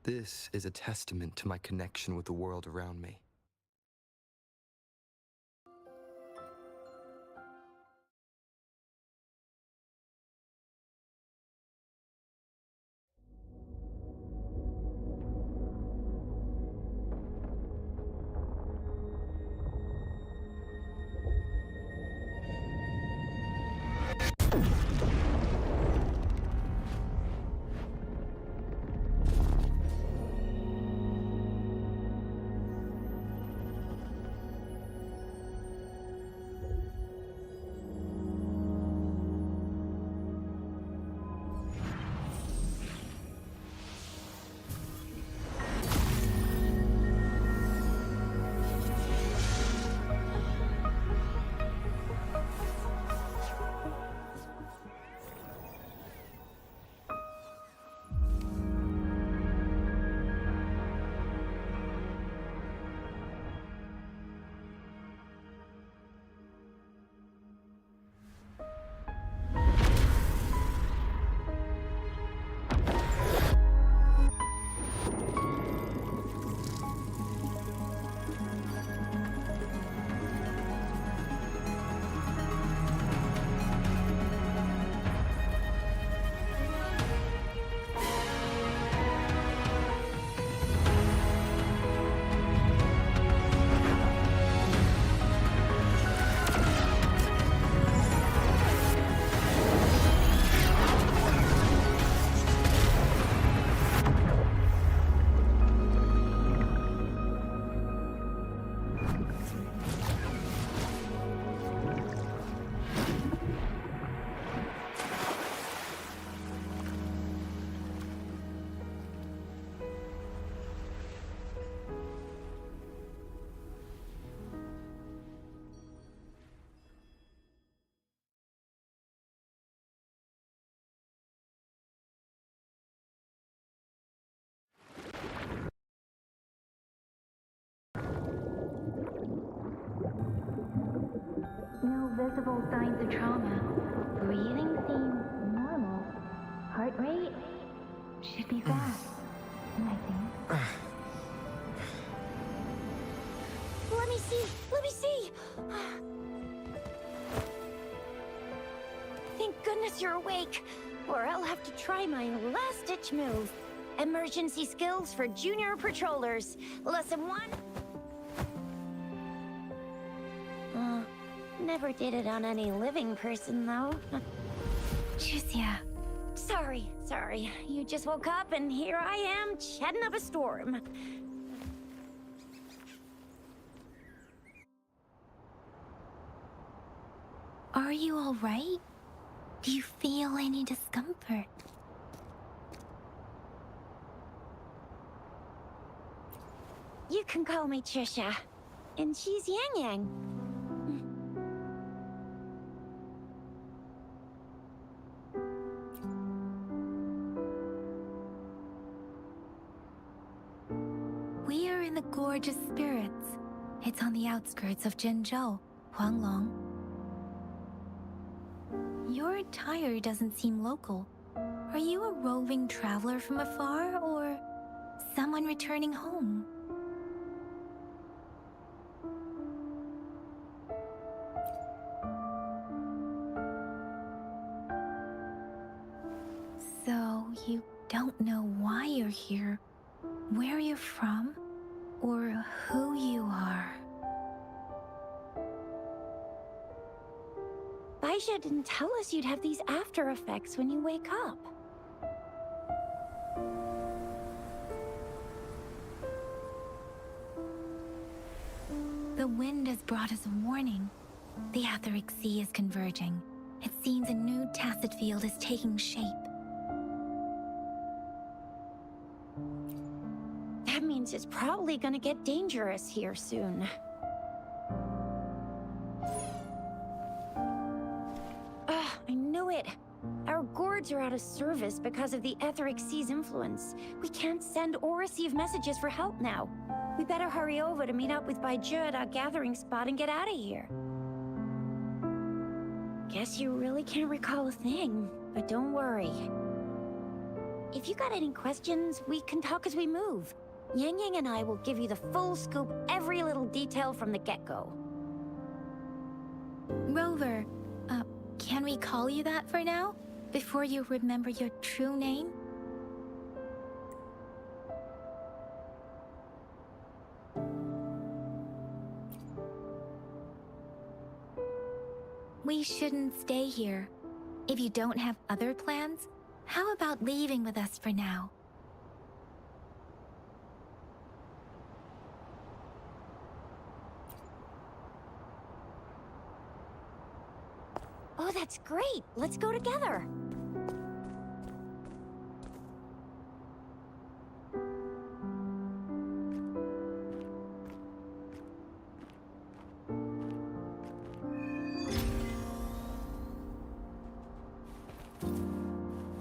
This is a testament to my connection with the world around me. No visible signs of trauma. Breathing seems normal. Heart rate should be fast, I think. Let me see! Let me see! Thank goodness you're awake, or I'll have to try my last-ditch move. Emergency skills for junior patrollers. Lesson 1. Never did it on any living person, though. Juicia. Sorry. You just woke up, and here I am, chatting up a storm. Are you all right? Do you feel any discomfort? You can call me Trisha, and she's Yang Yang. We are in the Gorgeous Spirits. It's on the outskirts of Jinzhou, Huanglong. Your attire doesn't seem local. Are you a roving traveler from afar, or someone returning home? So, you don't know why you're here, where you're from, or who you are. Baisha didn't tell us you'd have these after effects when you wake up. The wind has brought us a warning. The Etheric Sea is converging. It seems a new tacit field is taking shape. That means it's probably gonna get dangerous here soon. I knew it! Our gourds are out of service because of the Etheric Sea's influence. We can't send or receive messages for help now. We better hurry over to meet up with Baizhi at our gathering spot and get out of here. Guess you really can't recall a thing, but don't worry. if you got any questions, we can talk as we move. Yang Yang and I will give you the full scoop, every little detail from the get-go. Rover, can we call you that for now? Before you remember your true name? We shouldn't stay here. If you don't have other plans, how about leaving with us for now? Oh, that's great. Let's go together.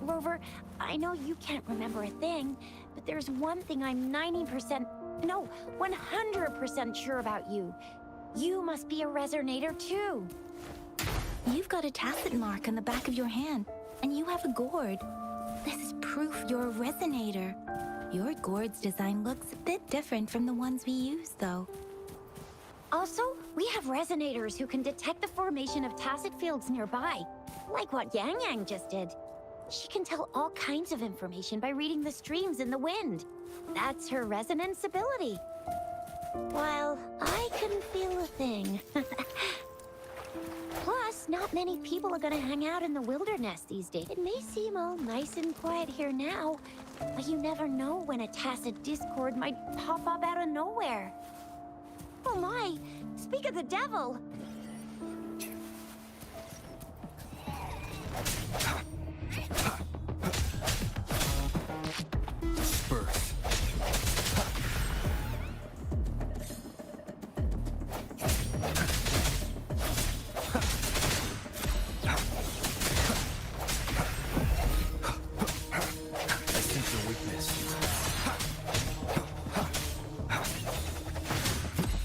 Rover, I know you can't remember a thing, but there's one thing I'm 90%, no, 100% sure about you. You must be a resonator too. You've got a tacit mark on the back of your hand, and you have a gourd. This is proof you're a resonator. Your gourd's design looks a bit different from the ones we use, though. Also, we have resonators who can detect the formation of tacit fields nearby, like what Yang Yang just did. She can tell all kinds of information by reading the streams in the wind. That's her resonance ability. While I couldn't feel a thing. Plus, not many people are gonna hang out in the wilderness these days. It may seem all nice and quiet here now, but you never know when a tacit discord might pop up out of nowhere. Oh my! Speak of the devil! Disperse. I sense your weakness.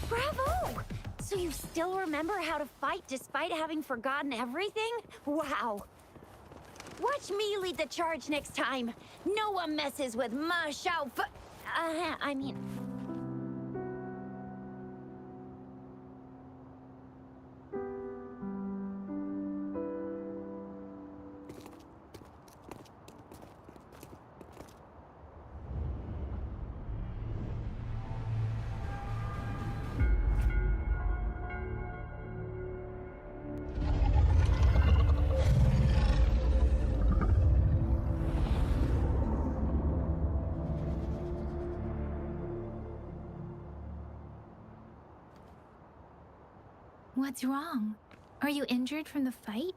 Bravo! So you still remember how to fight despite having forgotten everything? Wow! Watch me lead the charge next time. No one messes with Ma Shao Fu- I mean... What's wrong? Are you injured from the fight?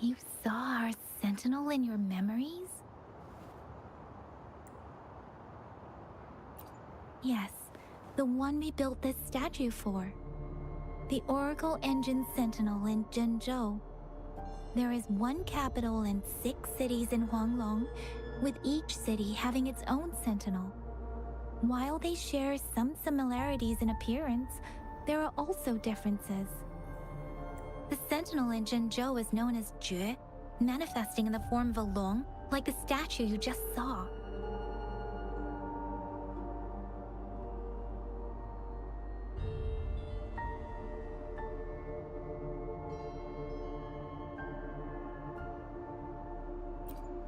You saw our sentinel in your memories? Yes, the one we built this statue for. The Oracle Engine Sentinel in Zhenzhou. There is one capital and 6 cities in Huanglong, with each city having its own sentinel. While they share some similarities in appearance, there are also differences. The sentinel in Zhenzhou is known as Jue, manifesting in the form of a long, like the statue you just saw.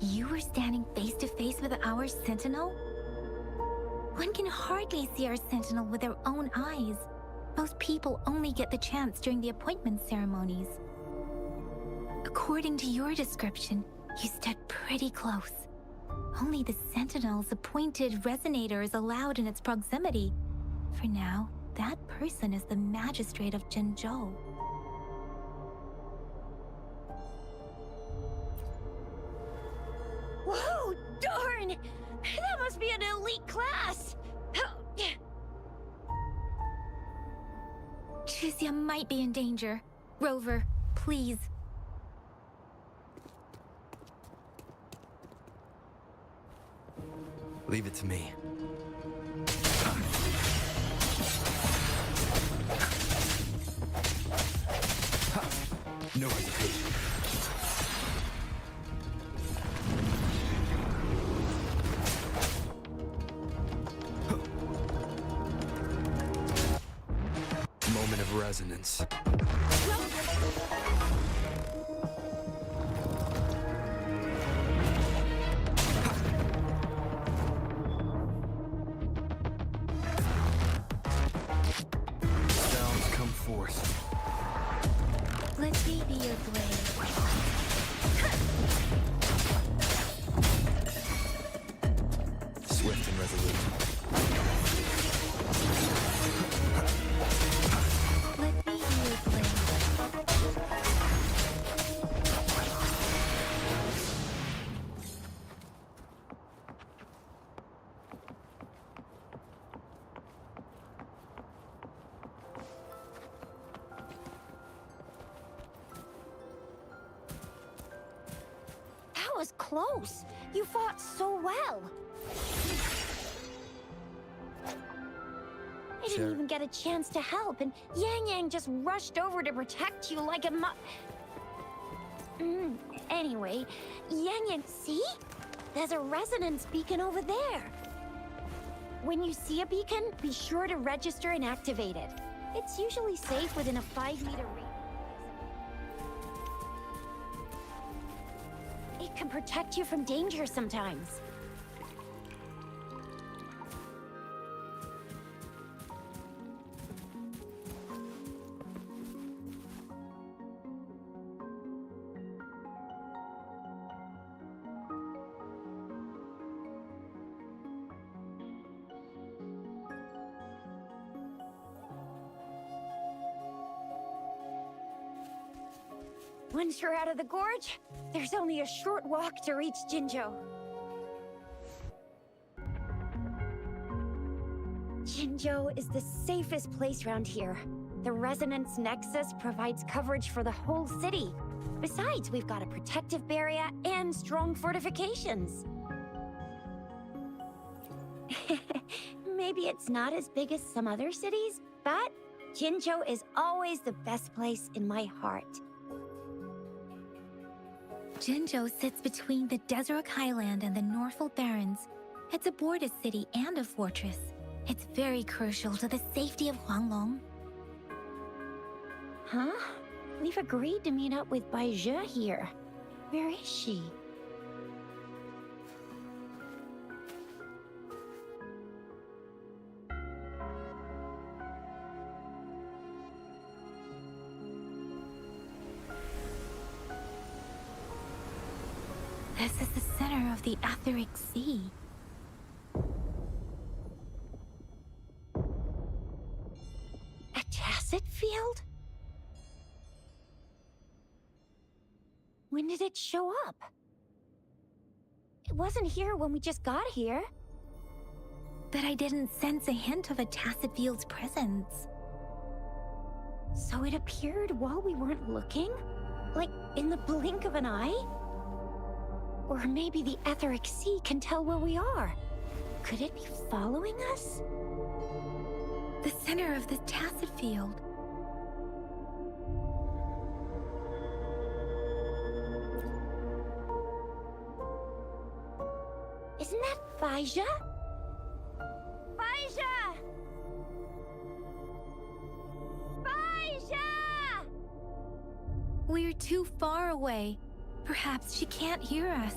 You were standing face to face with our sentinel? One can hardly see our sentinel with their own eyes. Most people only get the chance during the appointment ceremonies. According to your description, you stood pretty close. Only the sentinel's appointed resonator is allowed in its proximity. For now, that person is the magistrate of Zhenzhou. Whoa, darn! That must be an elite class! Tricia might be in danger. Rover, please. Leave it to me. No hesitation. Moment of resonance. Sounds come forth. Let me be your blade. Swift and resolute. Let me be your blade. That was close. You fought so well. I didn't Sure. even get a chance to help, and Yang Yang just rushed over to protect you like a Anyway, Yang Yang, see? There's a resonance beacon over there. When you see a beacon, be sure to register and activate it. It's usually safe within a 5-meter radius. It can protect you from danger sometimes. Once you're out of the gorge, there's only a short walk to reach Jinzhou. Jinzhou is the safest place around here. The Resonance Nexus provides coverage for the whole city. Besides, we've got a protective barrier and strong fortifications. Maybe it's not as big as some other cities, but Jinzhou is always the best place in my heart. Jinzhou sits between the Desert Highland and the Norfolk Barrens. It's a border city and a fortress. It's very crucial to the safety of Huanglong. Huh? We've agreed to meet up with Bai Zhe here. Where is she? This is the center of the Etheric Sea. A tacit field? When did it show up? It wasn't here when we just got here. But I didn't sense a hint of a tacit field's presence. So it appeared while we weren't looking? Like in the blink of an eye? Or maybe the Etheric Sea can tell where we are. Could it be following us? The center of the tacit field. Isn't that Bai Zhe? Bai Zhe! Bai Zhe! We're too far away. Perhaps she can't hear us.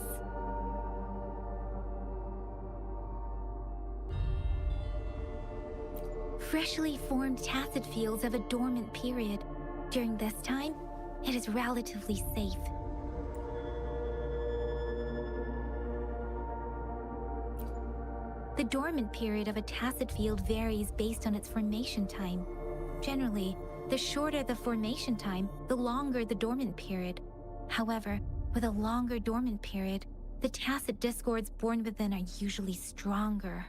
Freshly formed tacit fields have a dormant period. During this time, it is relatively safe. The dormant period of a tacit field varies based on its formation time. Generally, the shorter the formation time, the longer the dormant period. However, with a longer dormant period, the tacit discords born within are usually stronger.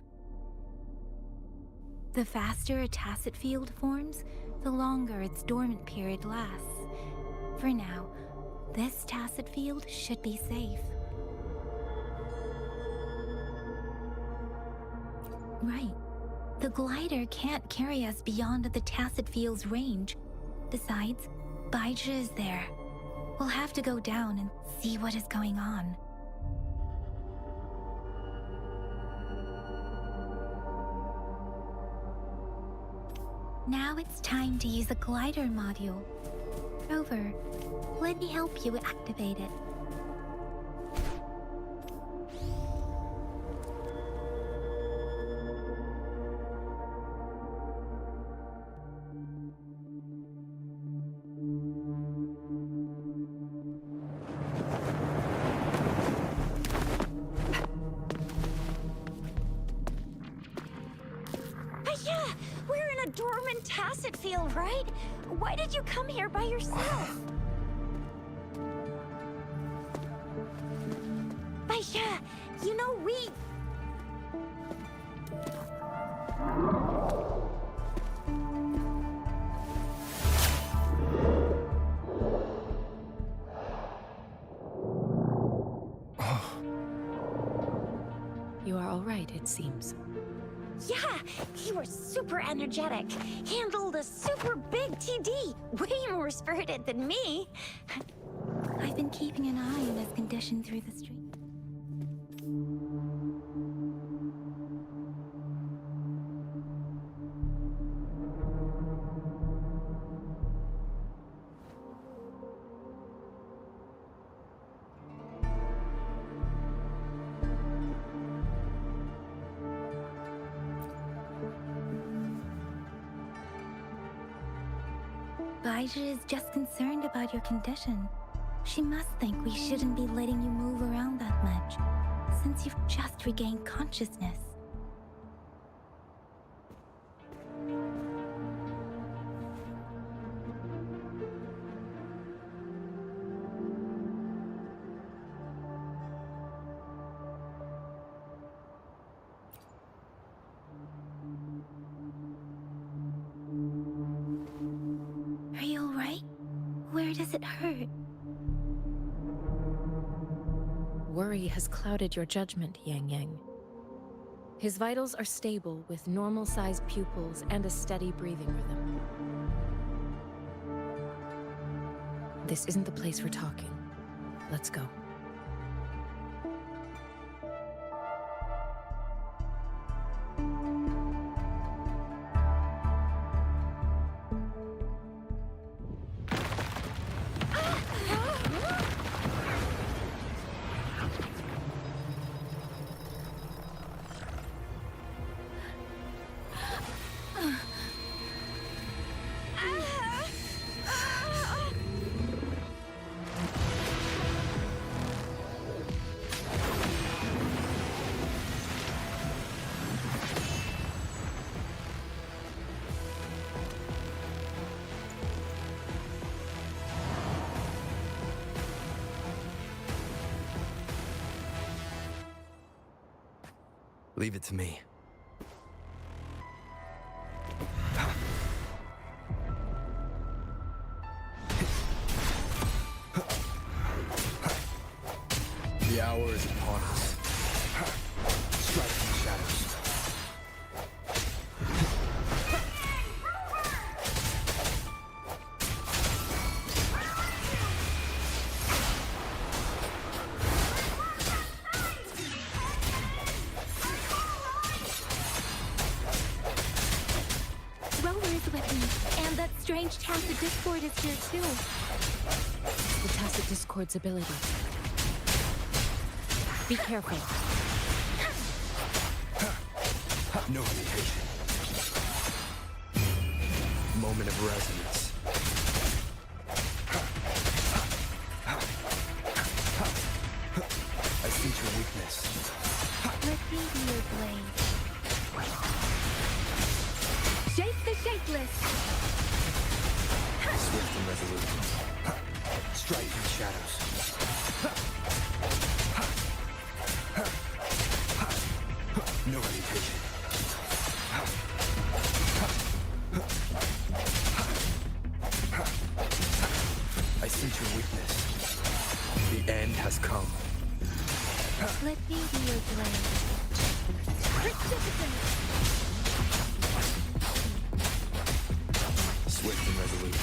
The faster a tacit field forms, the longer its dormant period lasts. For now, this tacit field should be safe. Right. The glider can't carry us beyond the tacit field's range. Besides, Bai Zhe is there. We'll have to go down and see what is going on. Now it's time to use a glider module. Rover, let me help you activate it. We're in a dormant tacit field, right? Why did you come here by yourself? Baisha, you know we... You are all right, it seems. Yeah, you were super energetic. Handled a super big TD. Way more spirited than me. I've been keeping an eye on his condition through the street. Baija is just concerned about your condition. She must think we shouldn't be letting you move around that much, since you've just regained consciousness. Are you alright? Where does it hurt? Worry has clouded your judgment, Yang Yang. His vitals are stable with normal-sized pupils and a steady breathing rhythm. This isn't the place for talking. Let's go. Leave it to me. The hour is upon us. Strike from the shadows. Rover is with me, and that strange tacit discord is here too. The tacit discord's ability. Be careful. No hesitation. Moment of resonance. I sense your weakness. Let me be your blade. Shake the shapeless! Swift and resolute. Strike from the shadows. No hesitation. I sense your weakness. The end has come. Let me be your blade. Precipitant! Swift and resolute.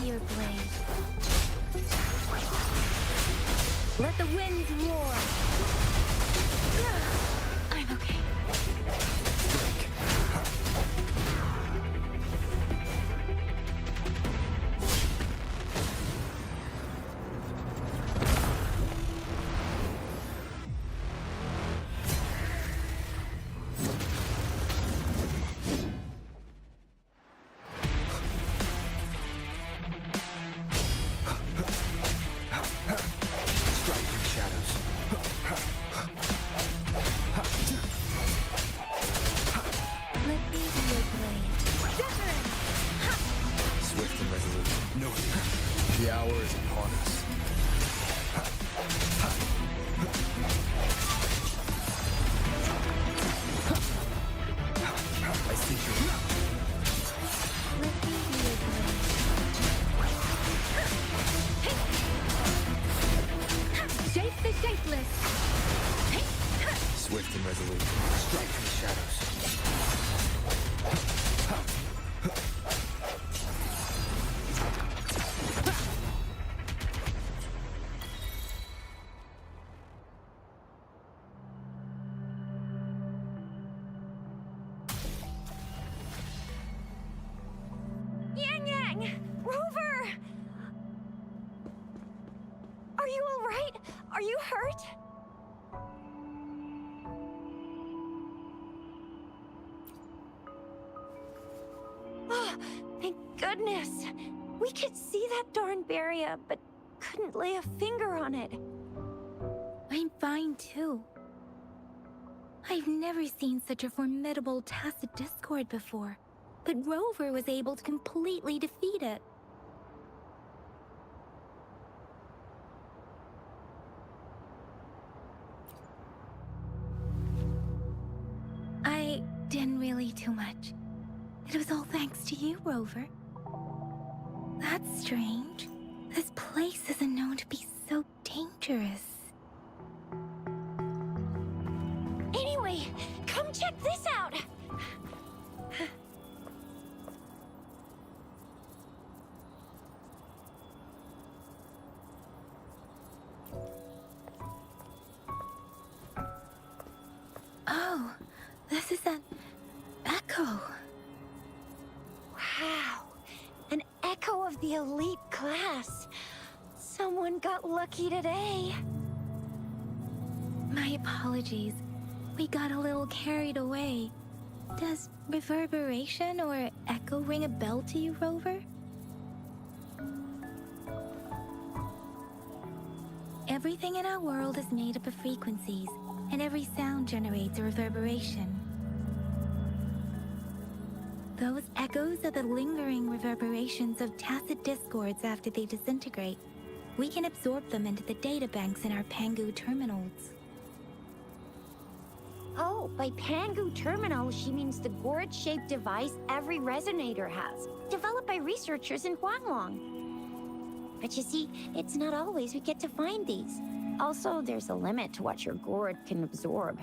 your blade. Let the winds roar. I'm okay. Striking shadows. Let me be your blade. Swift and resolute. No fear. The hour is upon us. I see you. Let me be your blade. Shape the shapeless. Swift and resolute. Striking shadows. Yang Yang! Rover! Are you alright? Are you hurt? Oh, thank goodness! We could see that darn barrier, but couldn't lay a finger on it. I'm fine too. I've never seen such a formidable tacit discord before, but Rover was able to completely defeat it. I didn't really do much. It was all thanks to you, Rover. That's strange. This place isn't known to be so dangerous. Anyway, come check this out! Oh, this is an echo. Wow, an echo of the elite class. Someone got lucky today. My apologies. We got a little carried away. Does reverberation or echo ring a bell to you, Rover? Everything in our world is made up of frequencies, and every sound generates a reverberation. Those echoes are the lingering reverberations of tacit discords after they disintegrate. We can absorb them into the databanks in our Pangu terminals. Oh, by Pangu Terminal, she means the gourd-shaped device every resonator has, developed by researchers in Huanglong. But you see, it's not always we get to find these. Also, there's a limit to what your gourd can absorb.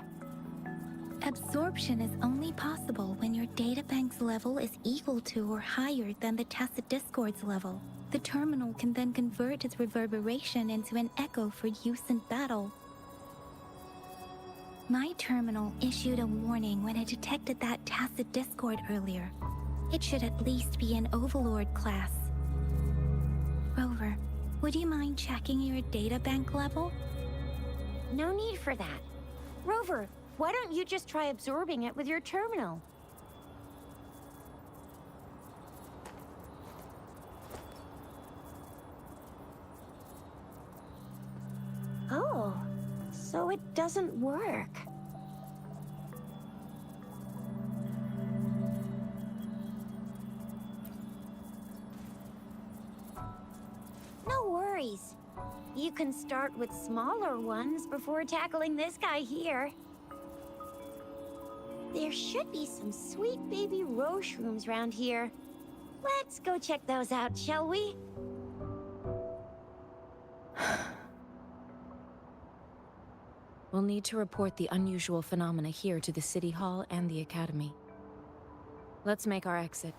Absorption is only possible when your databank's level is equal to or higher than the tacit discord's level. The terminal can then convert its reverberation into an echo for use in battle. My terminal issued a warning when it detected that tacit discord earlier. It should at least be an Overlord class. Rover, would you mind checking your databank level? No need for that. Rover, why don't you just try absorbing it with your terminal? Oh, so it doesn't work. No worries. You can start with smaller ones before tackling this guy here. There should be some sweet baby roche rooms around here. Let's go check those out, shall we? We'll need to report the unusual phenomena here to the City Hall and the Academy. Let's make our exit.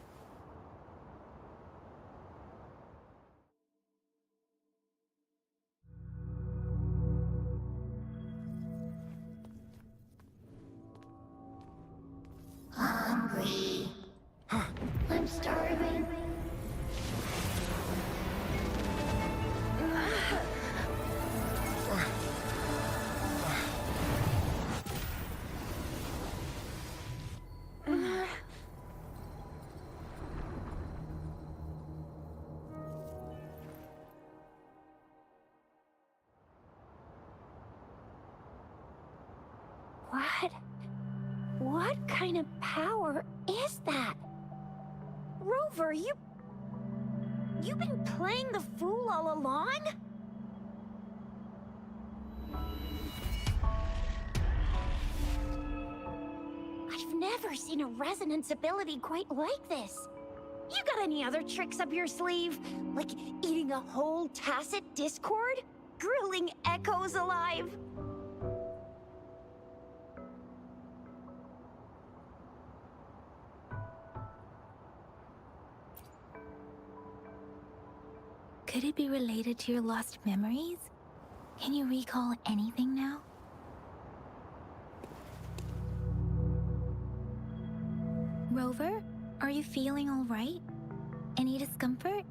But what kind of power is that? Rover, you've been playing the fool all along? I've never seen a resonance ability quite like this. You got any other tricks up your sleeve? Like eating a whole tacit discord? Grilling echoes alive? Could it be related to your lost memories? Can you recall anything now? Rover, are you feeling all right? Any discomfort?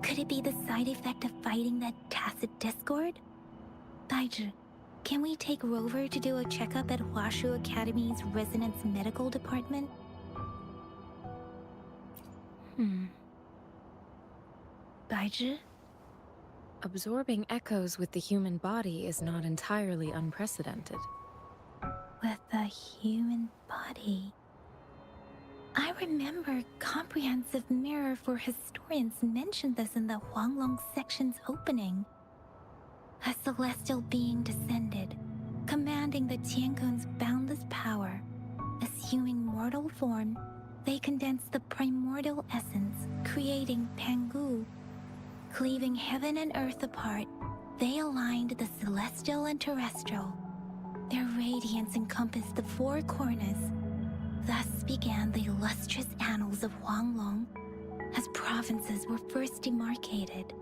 Could it be the side effect of fighting that tacit discord? Baizhi, can we take Rover to do a checkup at Huashu Academy's Resonance Medical Department? Baizhi? Absorbing echoes with the human body is not entirely unprecedented. With the human body. I remember Comprehensive Mirror for Historians mentioned this in the Huanglong section's opening. A celestial being descended, commanding the Tiankun's boundless power. Assuming mortal form, they condensed the primordial essence, creating Pangu. Cleaving heaven and earth apart, they aligned the celestial and terrestrial. Their radiance encompassed the four corners. Thus began the illustrious annals of Huanglong, as provinces were first demarcated.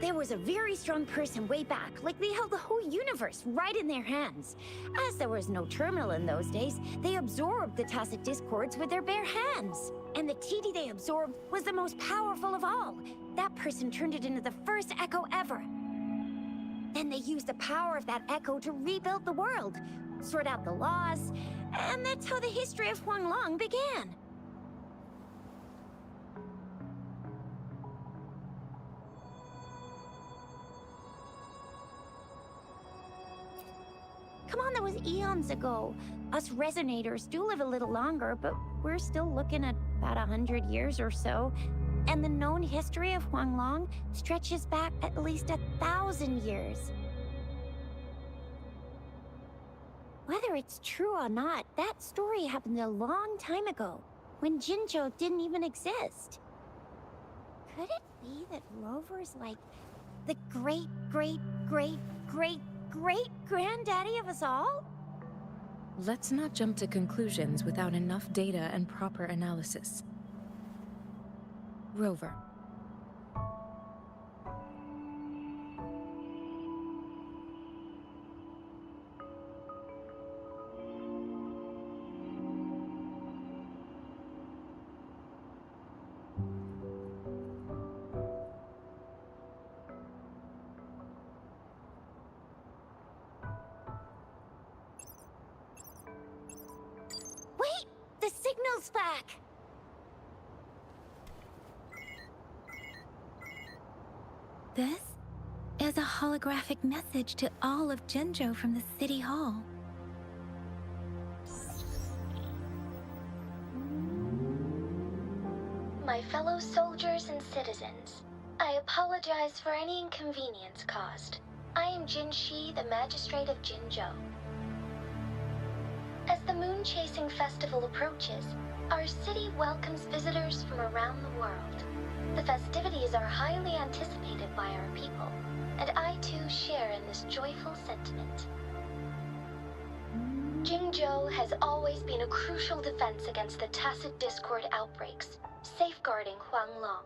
There was a very strong person way back, like they held the whole universe right in their hands. As there was no terminal in those days, they absorbed the tacit discords with their bare hands. And the TD they absorbed was the most powerful of all. That person turned it into the first echo ever. Then they used the power of that echo to rebuild the world, sort out the laws, and that's how the history of Huanglong began. Come on, that was eons ago. Us resonators do live a little longer, but we're still looking at about 100 years or so. And the known history of Huanglong stretches back at least 1,000 years. Whether it's true or not, that story happened a long time ago, when Jinzhou didn't even exist. Could it be that Rover's like the great-great-great-great-great-granddaddy of us all? Let's not jump to conclusions without enough data and proper analysis. Rover. Wait! The signal's back! This is a holographic message to all of Jinzhou from the City Hall. My fellow soldiers and citizens, I apologize for any inconvenience caused. I am Jin Shi, the Magistrate of Jinzhou. As the Moon Chasing Festival approaches, our city welcomes visitors from around the world. The festivities are highly anticipated by our people, and I too share in this joyful sentiment. Jinzhou has always been a crucial defense against the tacit discord outbreaks, safeguarding Huanglong.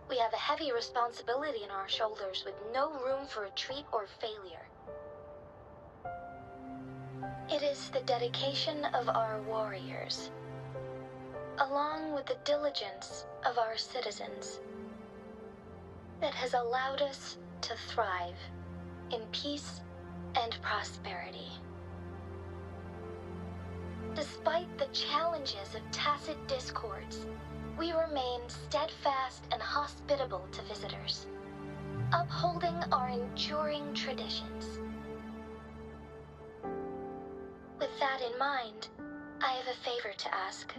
We have a heavy responsibility on our shoulders with no room for retreat or failure. It is the dedication of our warriors, along with the diligence of our citizens, that has allowed us to thrive in peace and prosperity. Despite the challenges of tacit discords, we remain steadfast and hospitable to visitors, upholding our enduring traditions. in mind, I have a favor to ask.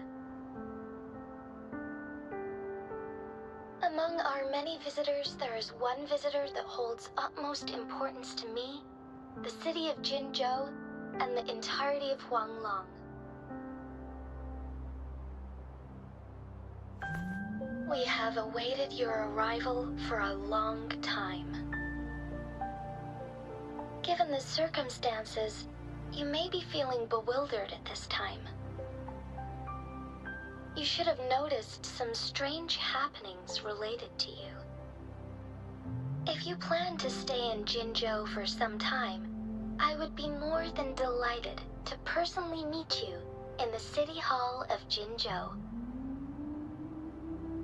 Among our many visitors, there is one visitor that holds utmost importance to me, the city of Jinzhou, and the entirety of Huanglong. We have awaited your arrival for a long time. Given the circumstances, you may be feeling bewildered at this time. You should have noticed some strange happenings related to you. If you plan to stay in Jinzhou for some time, I would be more than delighted to personally meet you in the City Hall of Jinzhou.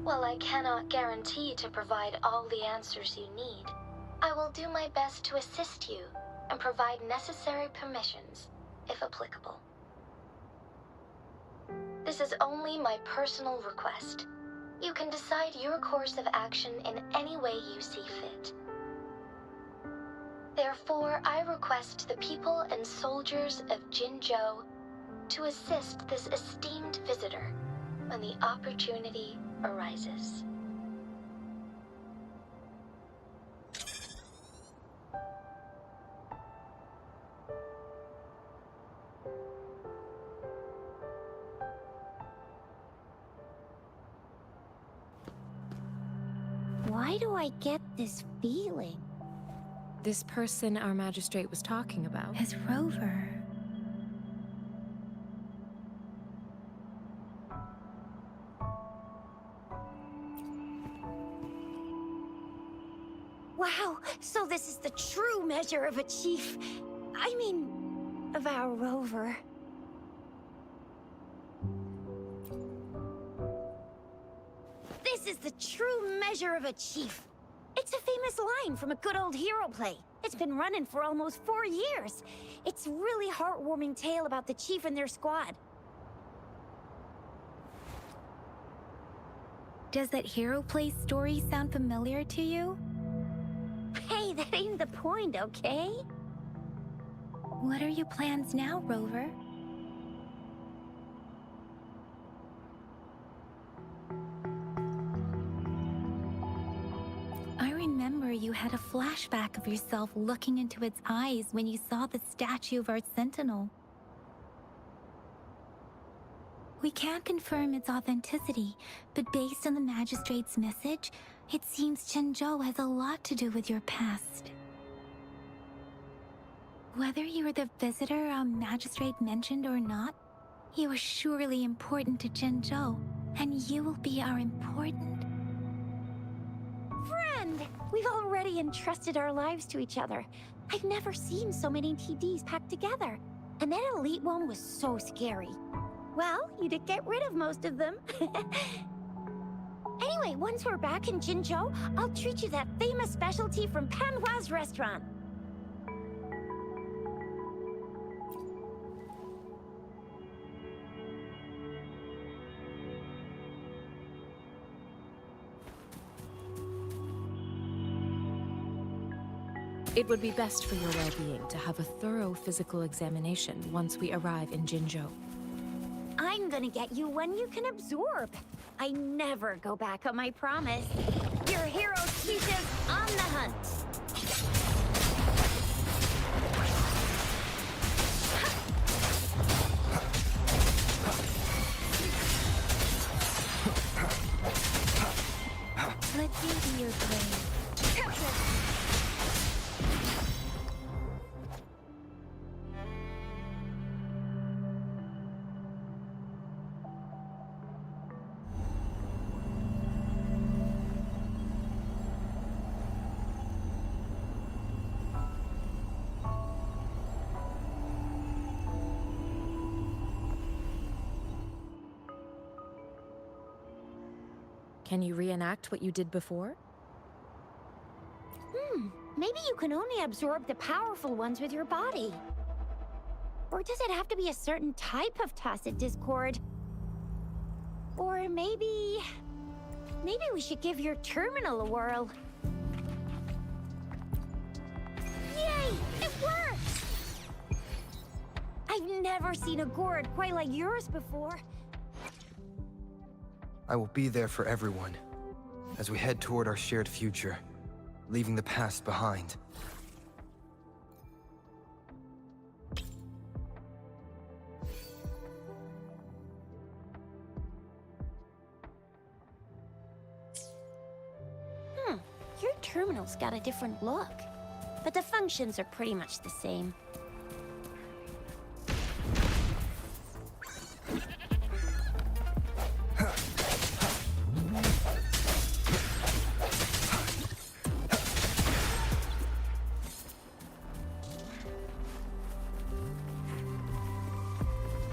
While I cannot guarantee to provide all the answers you need, I will do my best to assist you and provide necessary permissions, if applicable. This is only my personal request. You can decide your course of action in any way you see fit. Therefore, I request the people and soldiers of Jinzhou to assist this esteemed visitor when the opportunity arises. Why do I get this feeling? This person our magistrate was talking about. His rover. Wow, so this is the true measure of a chief. I mean, of our rover. This is the true measure of a chief. It's a famous line from a good old hero play. It's been running for almost 4 years. It's a really heartwarming tale about the chief and their squad. Does that hero play story sound familiar to you? Hey, that ain't the point, okay? What are your plans now, Rover? I remember you had a flashback of yourself looking into its eyes when you saw the statue of our sentinel. We can't confirm its authenticity, but based on the magistrate's message, it seems Jinzhou has a lot to do with your past. Whether you were the visitor our magistrate mentioned or not, you are surely important to Jinzhou, and you will be our important friend! We've already entrusted our lives to each other. I've never seen so many TDs packed together. And that elite one was so scary. Well, you did get rid of most of them. Anyway, once we're back in Jinzhou, I'll treat you that famous specialty from Panhua's restaurant. It would be best for your well-being to have a thorough physical examination once we arrive in Jinzhou. I'm gonna get you one you can absorb. I never go back on my promise. Your hero teaches on the hunt. Let me be your blade. Can you reenact what you did before? Maybe you can only absorb the powerful ones with your body. Or does it have to be a certain type of tacit discord? Or maybe we should give your terminal a whirl. Yay! It works! I've I've never seen a gourd quite like yours before. I will be there for everyone, as we head toward our shared future, leaving the past behind. Your terminal's got a different look, but the functions are pretty much the same.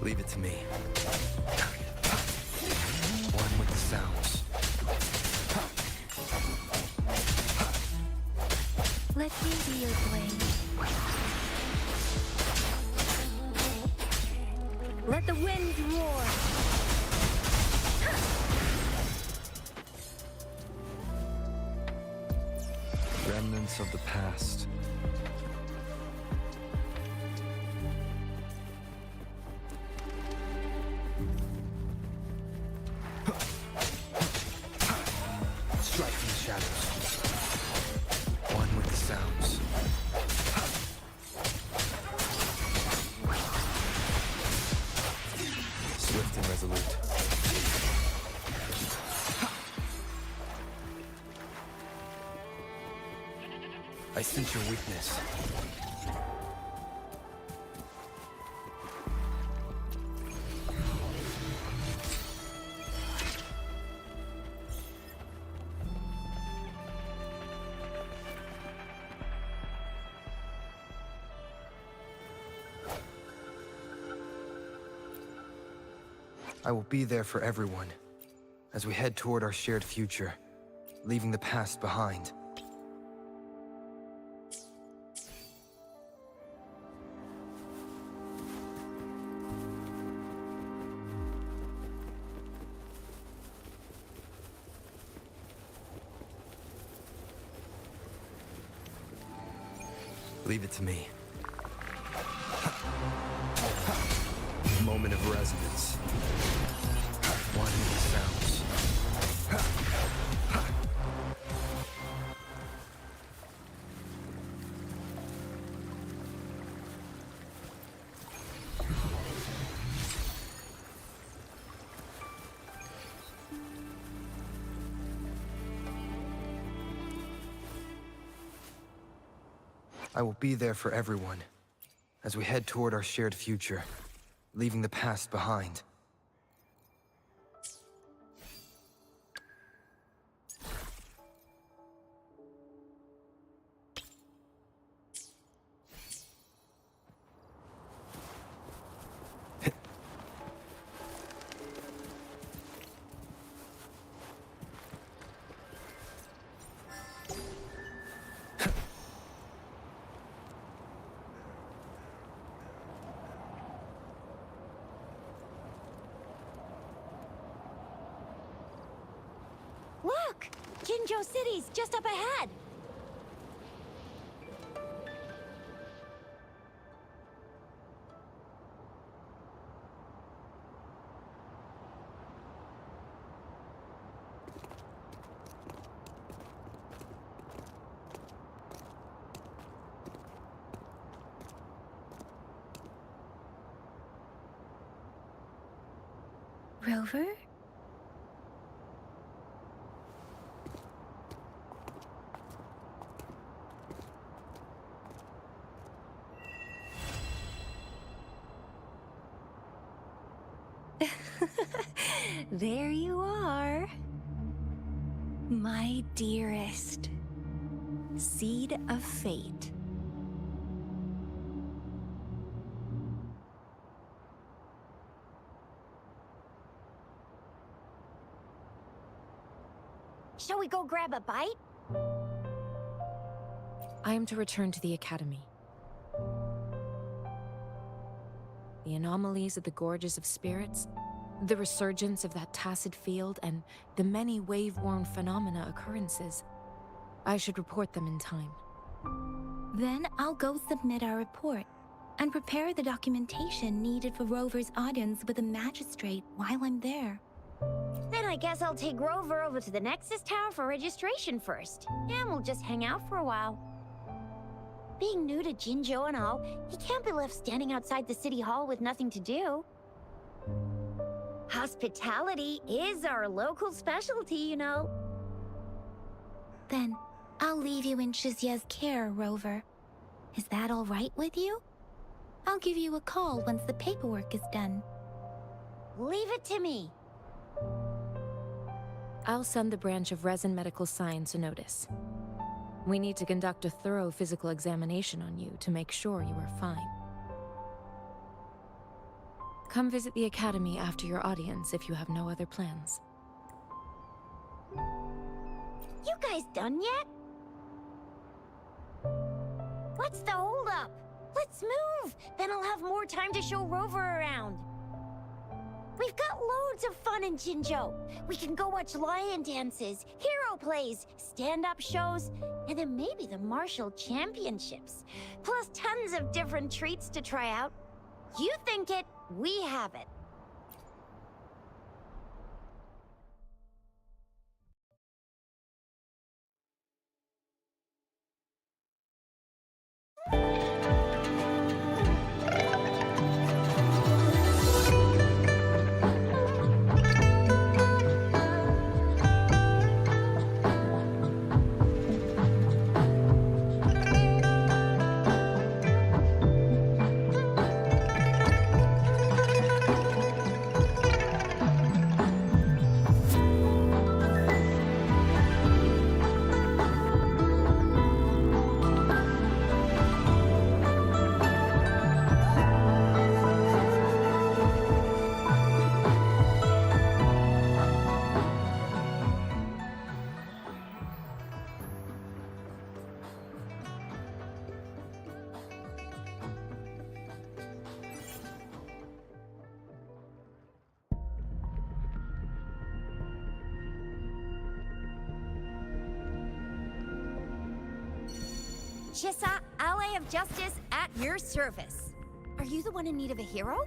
Leave it to me. One with the sounds. Let me be your blade. Let the winds roar. Remnants of the past. Strike from the shadows. One with the sounds. Swift and resolute. I sense your weakness. I will be there for everyone, as we head toward our shared future, leaving the past behind. Leave it to me. Moment of resonance. One with the sounds. I will be there for everyone, as we head toward our shared future, leaving the past behind. Look! Jinzhou City's just up ahead! Rover? There you are. My dearest. Seed of fate. Shall we go grab a bite? I am to return to the Academy. The anomalies of the Gorges of Spirits, the resurgence of that tacit field, and the many wave-worn phenomena occurrences. I should report them in time. Then I'll go submit our report. and prepare the documentation needed for Rover's audience with the magistrate while I'm there. Then I guess I'll take Rover over to the Nexus Tower for registration first, and we'll just hang out for a while. Being new to Jinzhou and all, he can't be left standing outside the city hall with nothing to do. Hospitality is our local specialty, you know. Then, I'll leave you in Shizia's care, Rover. Is that all right with you? I'll give you a call once the paperwork is done. Leave it to me. I'll send the branch of Resin Medical Science a notice. We need to conduct a thorough physical examination on you to make sure you are fine. Come visit the Academy after your audience if you have no other plans. You guys done yet? What's the holdup? Let's move! Then I'll have more time to show Rover around. We've got loads of fun in Jinzhou. We can go watch lion dances, hero plays, stand-up shows, and then maybe the martial championships. Plus tons of different treats to try out. You think it, we have it. Chisa, ally of justice at your service. Are you the one in need of a hero?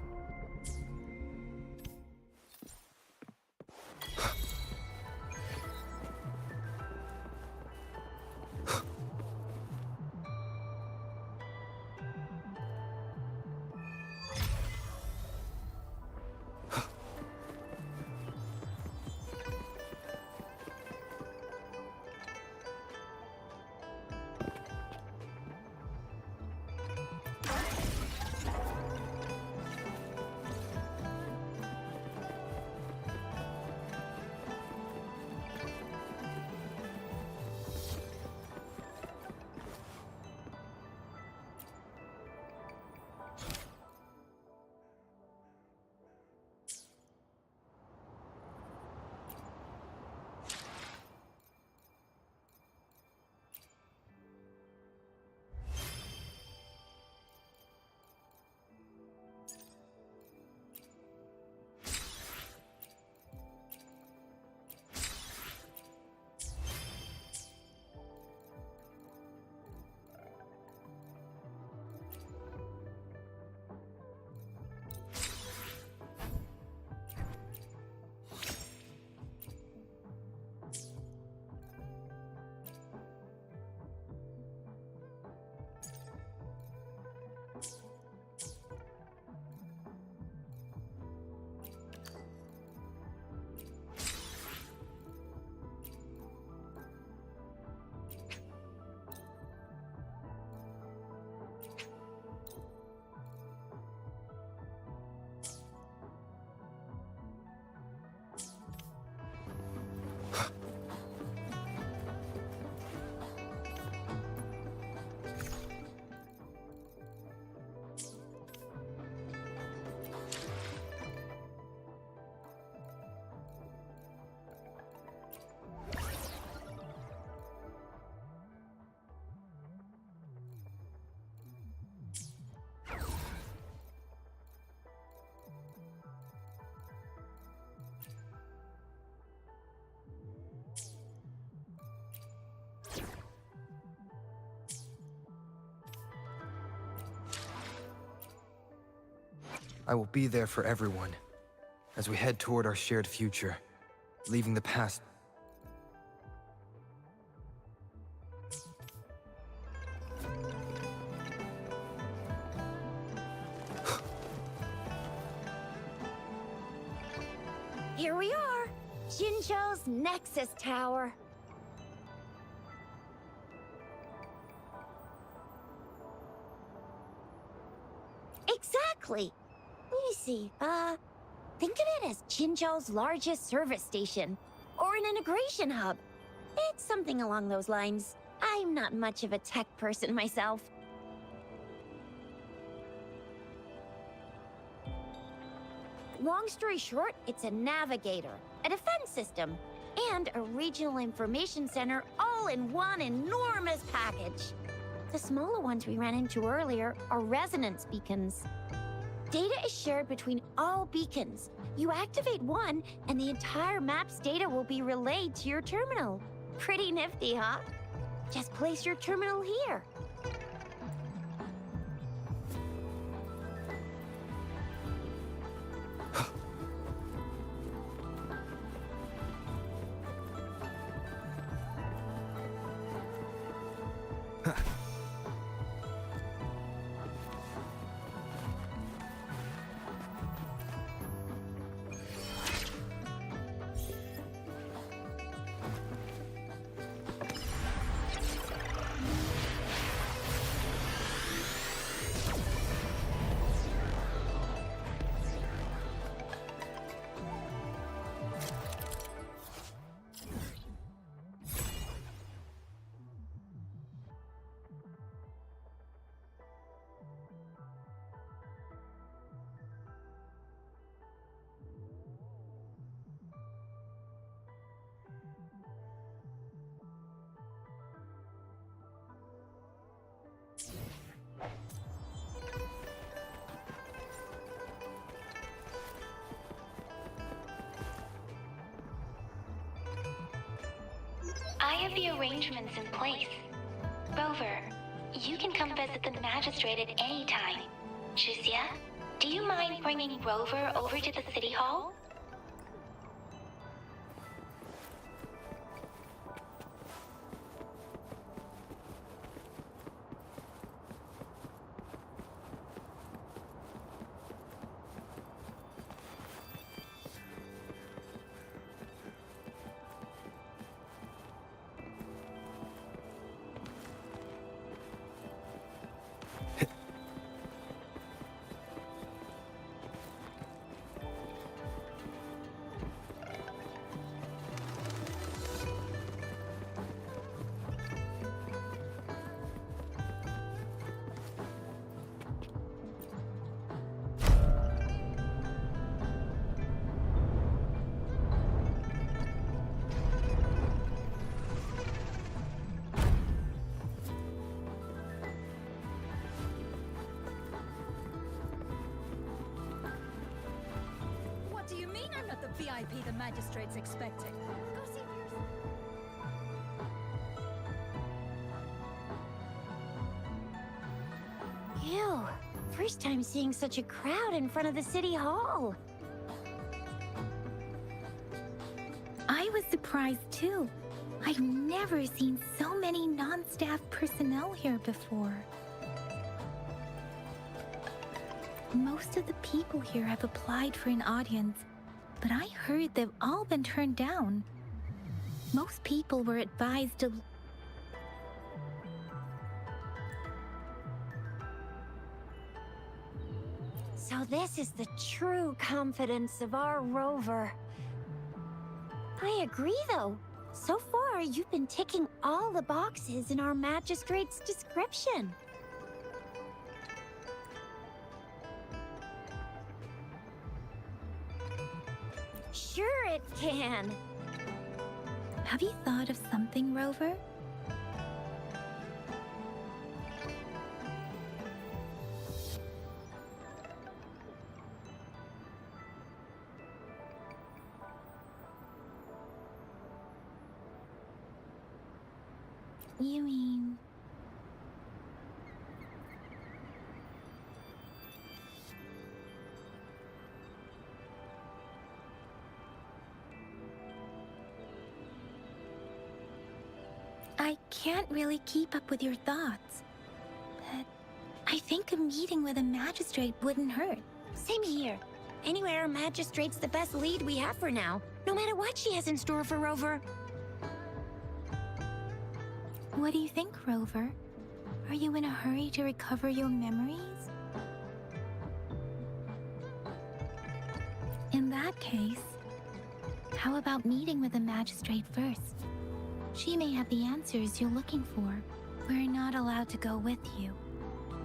I will be there for everyone as we head toward our shared future, leaving the past. Here we are, Jinzhou's Nexus Tower. Exactly. Let me see. Think of it as Jinzhou's largest service station, or an integration hub. It's something along those lines. I'm not much of a tech person myself. Long story short, it's a navigator, a defense system, and a regional information center all in one enormous package. The smaller ones we ran into earlier are resonance beacons. Data is shared between all beacons. You activate one, and the entire map's data will be relayed to your terminal. Pretty nifty, huh? Just place your terminal here. I have the arrangements in place. Rover, you can come visit the magistrate at any time. Jusia, do you mind bringing Rover over to the city hall? What do you mean I'm not the VIP the magistrate's expecting? Go see for yourself. Ew. First time seeing such a crowd in front of the city hall. I was surprised too. I've never seen so many non-staff personnel here before. Most of the people here have applied for an audience, but I heard they've all been turned down. Most people were advised to... So this is the true confidence of our Rover. I agree, though. So far, you've been ticking all the boxes in our magistrate's description. Sure it can. Have you thought of something, Rover? You mean... I can't really keep up with your thoughts. But I think a meeting with a magistrate wouldn't hurt. Same here. Anyway, our magistrate's the best lead we have for now, no matter what she has in store for Rover. What do you think, Rover? Are you in a hurry to recover your memories? In that case, how about meeting with the magistrate first? She may have the answers you're looking for. We're not allowed to go with you.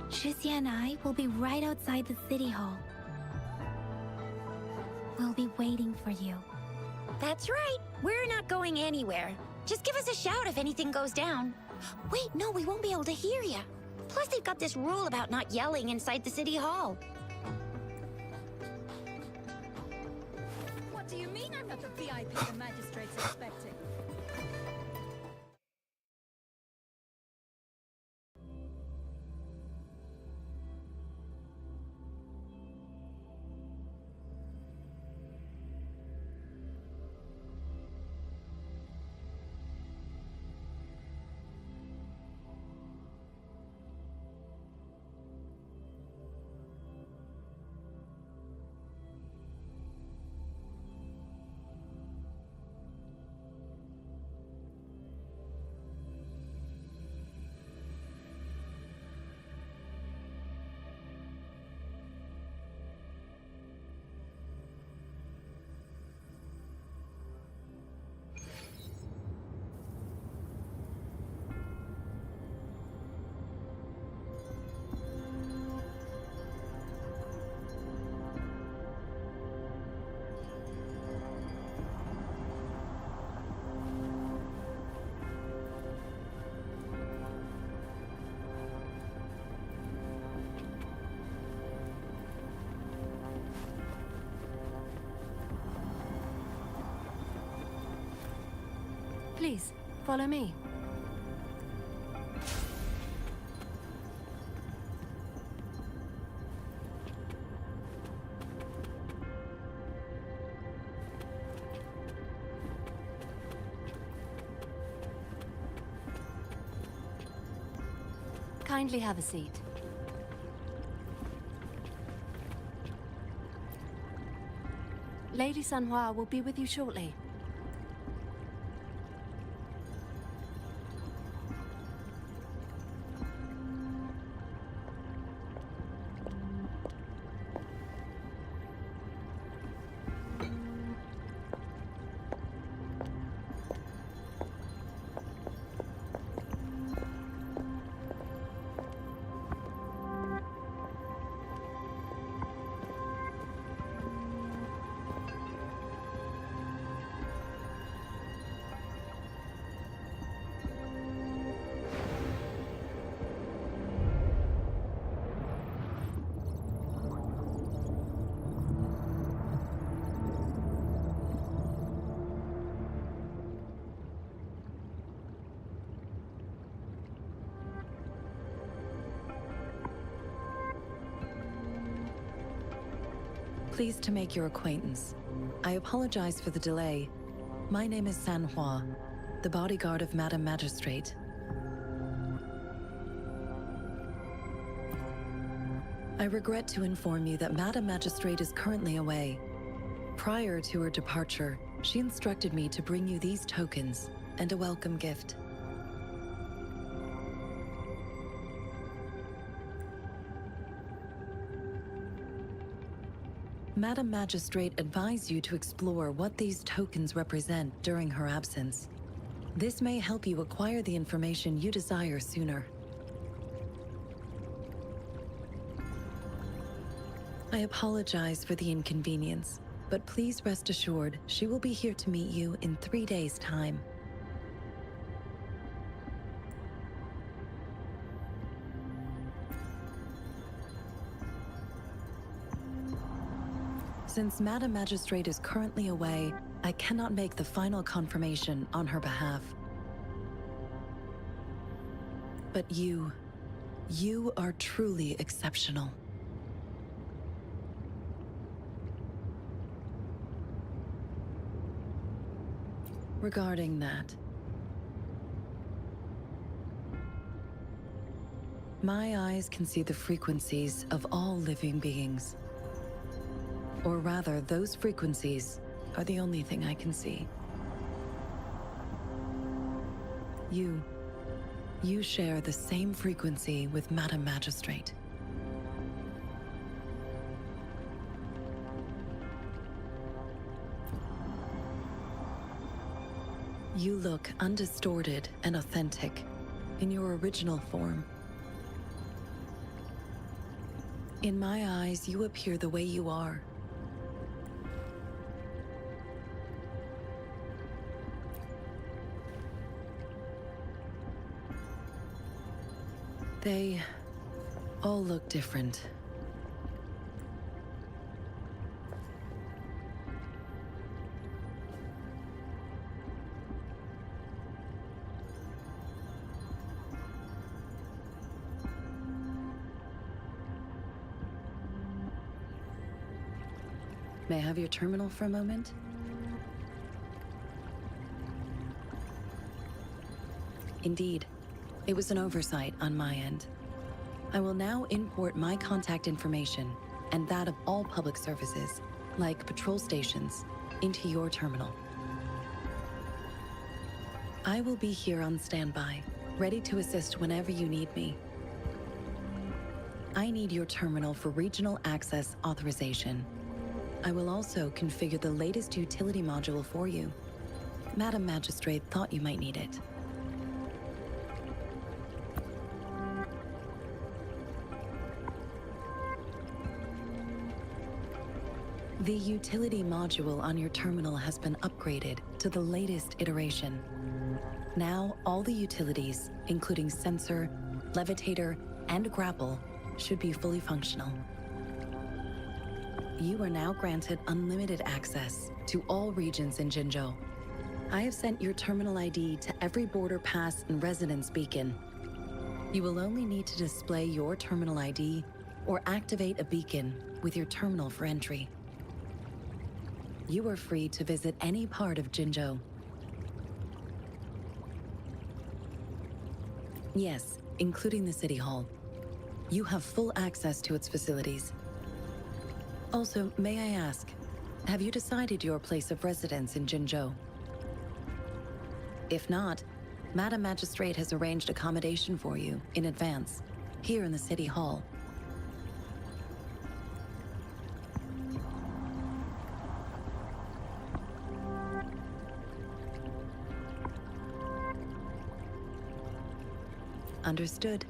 Shizia and I will be right outside the city hall. We'll be waiting for you. That's right. We're not going anywhere. Just give us a shout if anything goes down. Wait, no, we won't be able to hear ya. Plus, they've got this rule about not yelling inside the city hall. What do you mean I'm not the VIP the magistrate's expecting? Please, follow me. Kindly have a seat. Lady Sanhua will be with you shortly. Pleased to make your acquaintance. I apologize for the delay. My name is Sanhua, the bodyguard of Madam Magistrate. I regret to inform you that Madam Magistrate is currently away. Prior to her departure, she instructed me to bring you these tokens and a welcome gift. Madam Magistrate advised you to explore what these tokens represent during her absence. This may help you acquire the information you desire sooner. I apologize for the inconvenience, but please rest assured she will be here to meet you in 3 days' time. Since Madam Magistrate is currently away, I cannot make the final confirmation on her behalf. But you are truly exceptional. Regarding that, My eyes can see the frequencies of all living beings. Or rather, those frequencies are the only thing I can see. You share the same frequency with Madam Magistrate. You look undistorted and authentic in your original form. In my eyes, you appear the way you are. They all look different. May I have your terminal for a moment? Indeed, it was an oversight on my end. I will now import my contact information and that of all public services, like patrol stations, into your terminal. I will be here on standby, ready to assist whenever you need me. I need your terminal for regional access authorization. I will also configure the latest utility module for you. Madam Magistrate thought you might need it. The utility module on your terminal has been upgraded to the latest iteration. Now, all the utilities, including sensor, levitator, and grapple, should be fully functional. You are now granted unlimited access to all regions in Jinzhou. I have sent your terminal ID to every border pass and residence beacon. You will only need to display your terminal ID or activate a beacon with your terminal for entry. You are free to visit any part of Jinzhou. Yes, including the City Hall. You have full access to its facilities. Also, may I ask, have you decided your place of residence in Jinzhou? If not, Madam Magistrate has arranged accommodation for you in advance, here in the City Hall. Understood.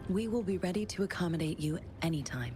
We will be ready to accommodate you anytime.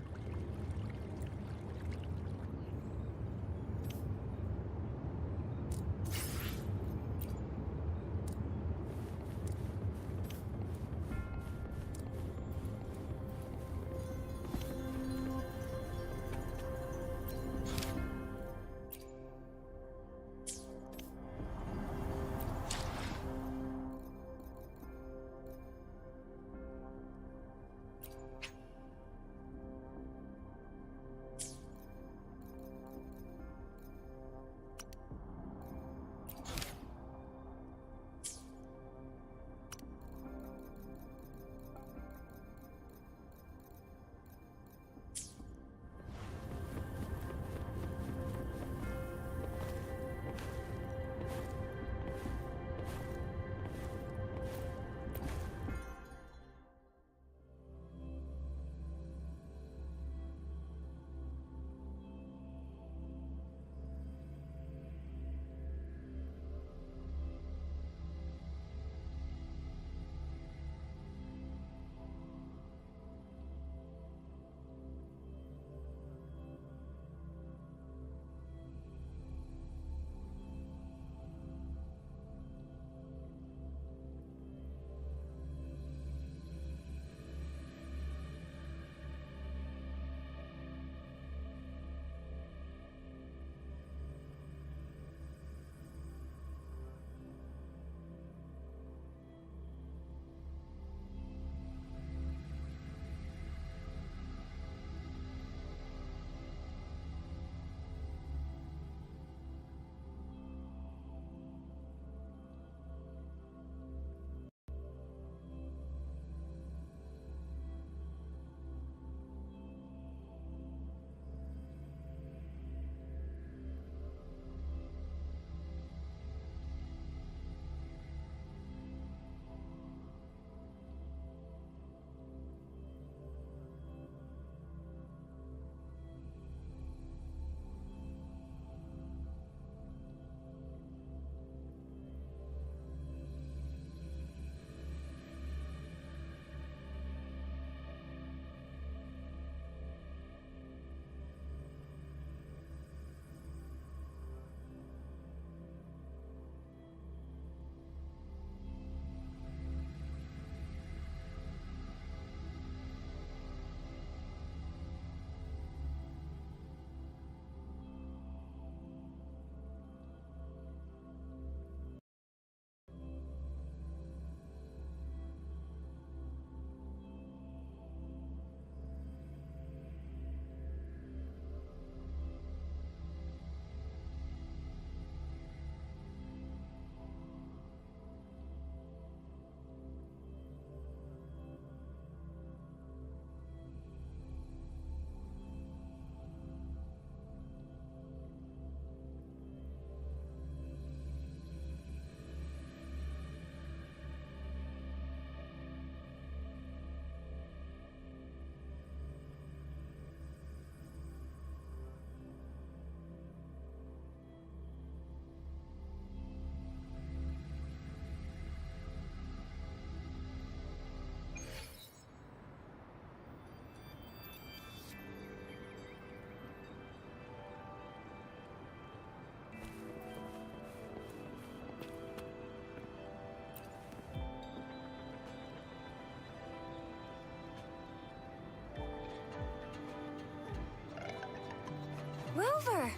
Rover!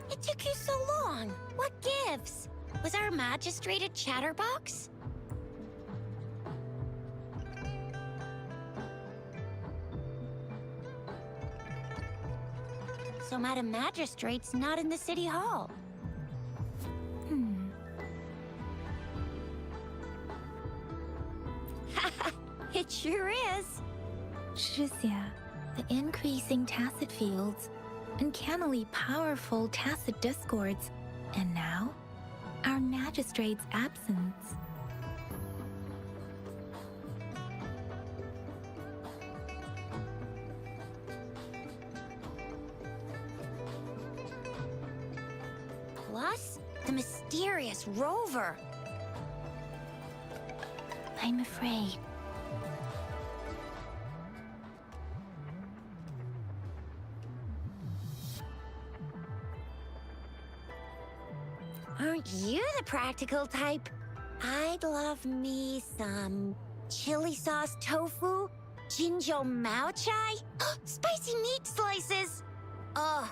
It took you so long. What gives? Was our magistrate a chatterbox? So Madam Magistrate's not in the city hall. It sure is. Shizia, the increasing tacit fields, uncannily powerful tacit discords, and now, our magistrate's absence. Plus, the mysterious Rover. I'm afraid. Aren't you the practical type? I'd love me some chili sauce tofu, jinjo mao chai, spicy meat slices. Ugh,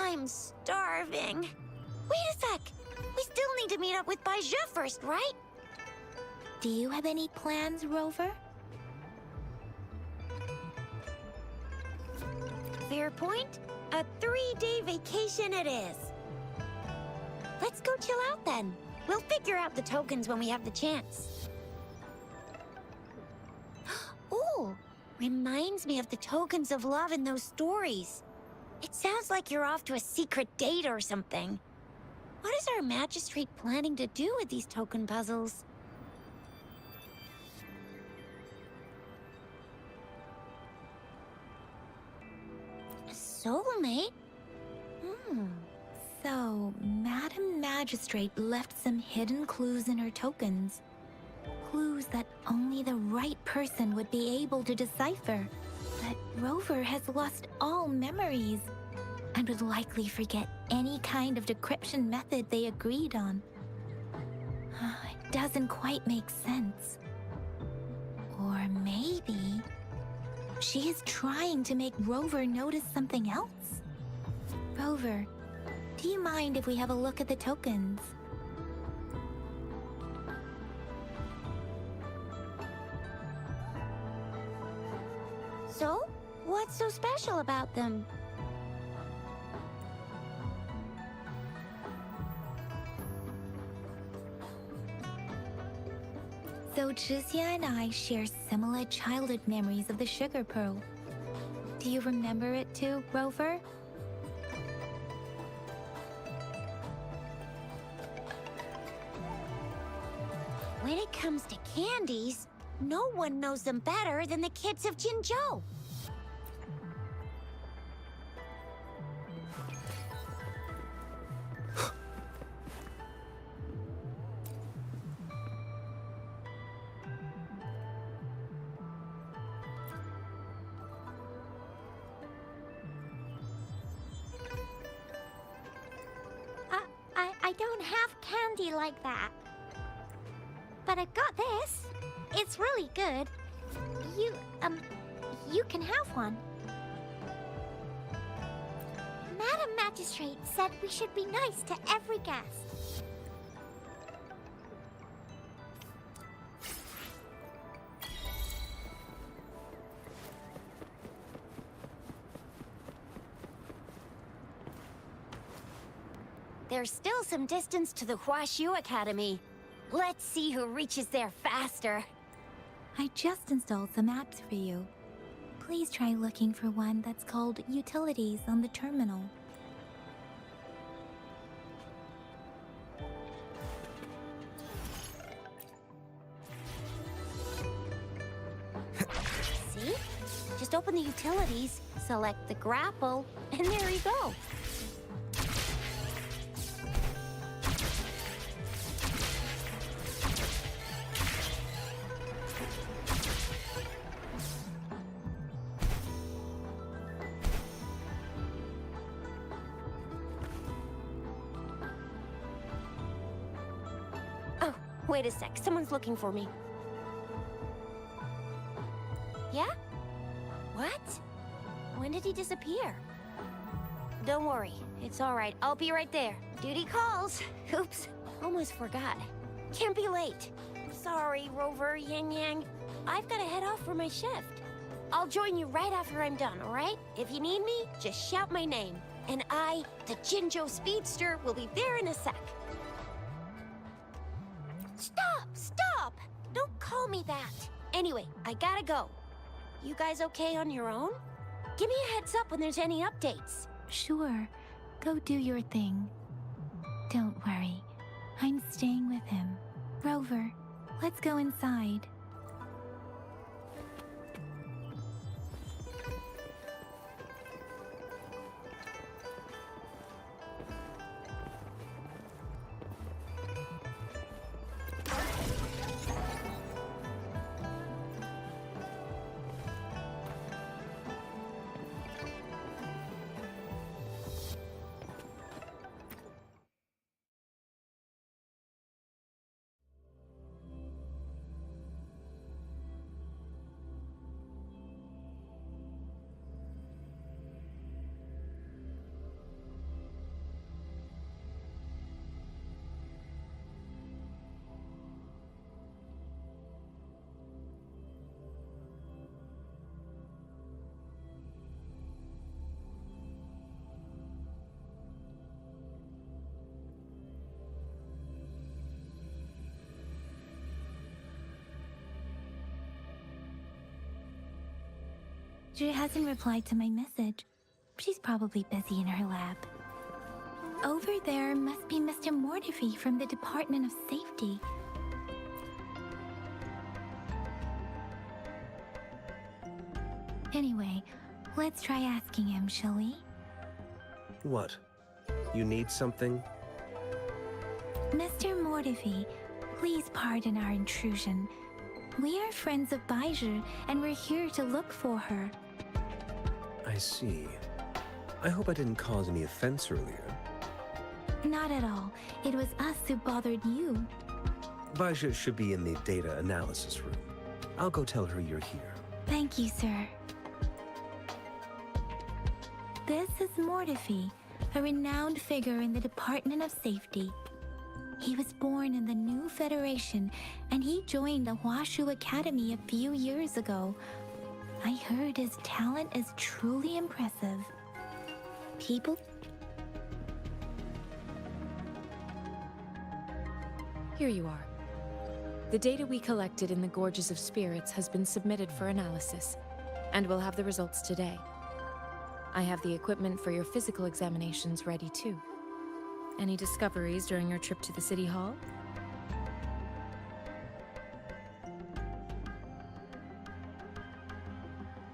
I'm starving. Wait a sec. We still need to meet up with Baizhe first, right? Do you have any plans, Rover? Fair point. A 3-day vacation it is. Let's go chill out then. We'll figure out the tokens when we have the chance. Ooh, reminds me of the tokens of love in those stories. It sounds like you're off to a secret date or something. What is our magistrate planning to do with these token puzzles? A soulmate? So, Madam Magistrate left some hidden clues in her tokens. Clues that only the right person would be able to decipher. But Rover has lost all memories and would likely forget any kind of decryption method they agreed on. It doesn't quite make sense. Or maybe she is trying to make Rover notice something else? Rover, do you mind if we have a look at the tokens? So, what's so special about them? So Jizia and I share similar childhood memories of the sugar pearl. Do you remember it too, Rover? When it comes to candies, no one knows them better than the kids of Jinzhou. I don't have candy like that. But I've got this. It's really good. You can have one. Madam Magistrate said we should be nice to every guest. There's still some distance to the Huaxiu Academy. Let's see who reaches there faster. I just installed some apps for you. Please try looking for one that's called Utilities on the terminal. See? Just open the utilities, select the grapple, and there you go. Oh, wait a sec. Someone's looking for me. Yeah? What? When did he disappear? Don't worry. It's all right. I'll be right there. Duty calls. Oops. Almost forgot. Can't be late. Sorry, Rover, Yang Yang. I've got to head off for my shift. I'll join you right after I'm done, all right? If you need me, just shout my name. And I, the Jinzhou Speedster, will be there in a sec. Stop! Stop! Don't call me that. Anyway, I gotta go. You guys okay on your own? Give me a heads up when there's any updates. Sure, go do your thing. Don't worry, I'm staying with him. Rover, let's go inside. She hasn't replied to my message. She's probably busy in her lab. Over there must be Mr. Mortifi from the Department of Safety. Anyway, let's try asking him, shall we? What? You need something? Mr. Mortifi, please pardon our intrusion. We are friends of Baizhi, and we're here to look for her. I see. I hope I didn't cause any offense earlier. Not at all. It was us who bothered you. Baizhi should be in the data analysis room. I'll go tell her you're here. Thank you, sir. This is Mortifi, a renowned figure in the Department of Safety. He was born in the new Federation, and he joined the Huashu Academy a few years ago. I heard his talent is truly impressive. People... Here you are. The data we collected in the Gorges of Spirits has been submitted for analysis, and we'll have the results today. I have the equipment for your physical examinations ready too. Any discoveries during your trip to the City Hall?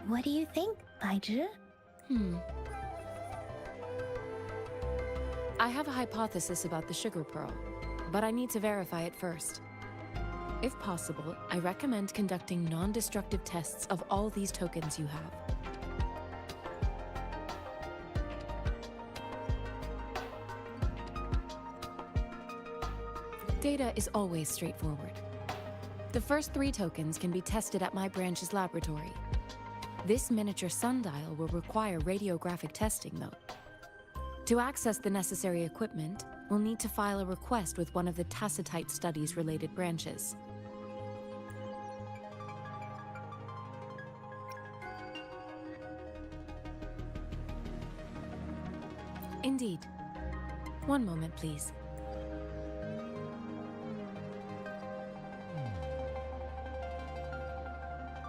What do you think, Baizhi? I have a hypothesis about the sugar pearl, but I need to verify it first. If possible, I recommend conducting non-destructive tests of all these tokens you have. Data is always straightforward. The first 3 tokens can be tested at my branch's laboratory. This miniature sundial will require radiographic testing, though. To access the necessary equipment, we'll need to file a request with one of the Tacitite Studies-related branches. Indeed. One moment, please.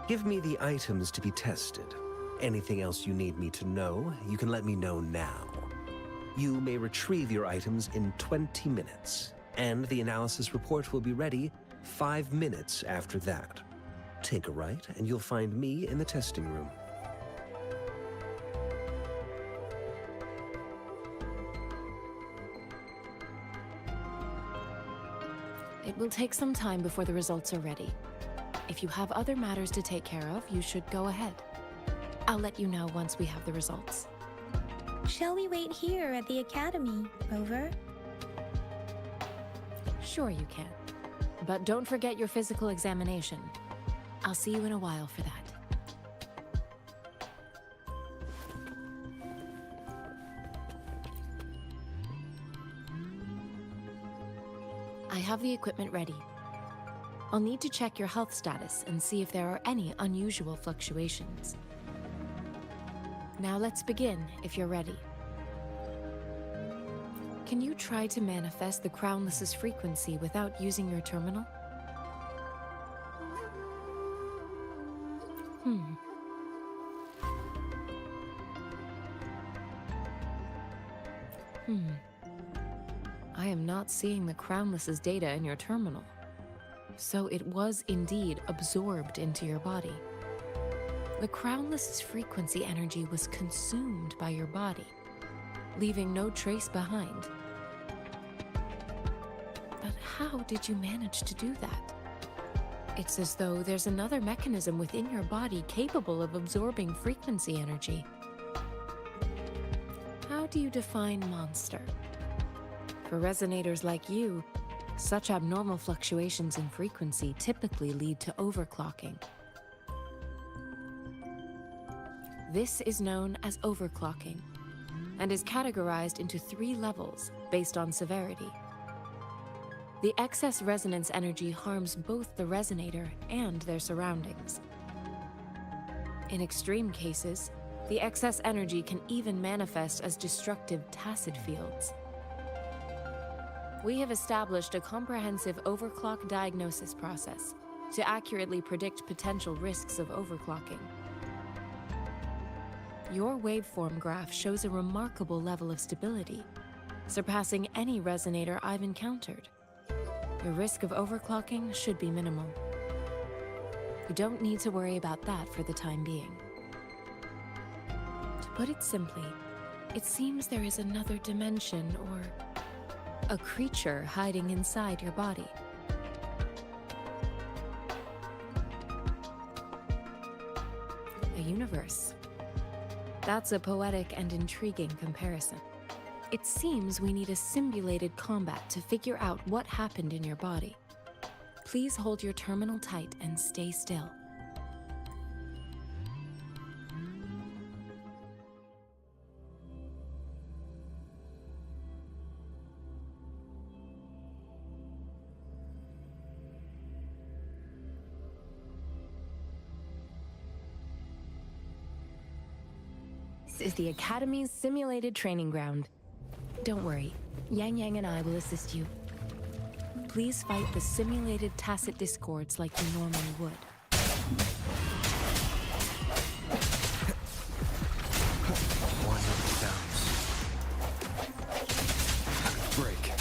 Give me the items to be tested. Anything else you need me to know, you can let me know now. You may retrieve your items in 20 minutes, and the analysis report will be ready 5 minutes after that. Take a right, and you'll find me in the testing room. It will take some time before the results are ready. If you have other matters to take care of, you should go ahead. I'll let you know once we have the results. Shall we wait here at the Academy, Rover? Sure you can. But don't forget your physical examination. I'll see you in a while for that. I have the equipment ready. I'll need to check your health status and see if there are any unusual fluctuations. Now let's begin, if you're ready. Can you try to manifest the Crownless's frequency without using your terminal? I am not seeing the Crownless's data in your terminal. So it was indeed absorbed into your body. The Crownless's frequency energy was consumed by your body, leaving no trace behind. But how did you manage to do that? It's as though there's another mechanism within your body capable of absorbing frequency energy. How do you define monster? For resonators like you, such abnormal fluctuations in frequency typically lead to overclocking. This is known as overclocking, and is categorized into 3 levels based on severity. The excess resonance energy harms both the resonator and their surroundings. In extreme cases, the excess energy can even manifest as destructive tacit fields. We have established a comprehensive overclock diagnosis process to accurately predict potential risks of overclocking. Your waveform graph shows a remarkable level of stability, surpassing any resonator I've encountered. Your risk of overclocking should be minimal. You don't need to worry about that for the time being. To put it simply, it seems there is another dimension or a creature hiding inside your body. A universe. That's a poetic and intriguing comparison. It seems we need a simulated combat to figure out what happened in your body. Please hold your terminal tight and stay still. This is the Academy's simulated training ground. Don't worry, Yang Yang and I will assist you. Please fight the simulated tacit discords like you normally would. One of the sounds. Break.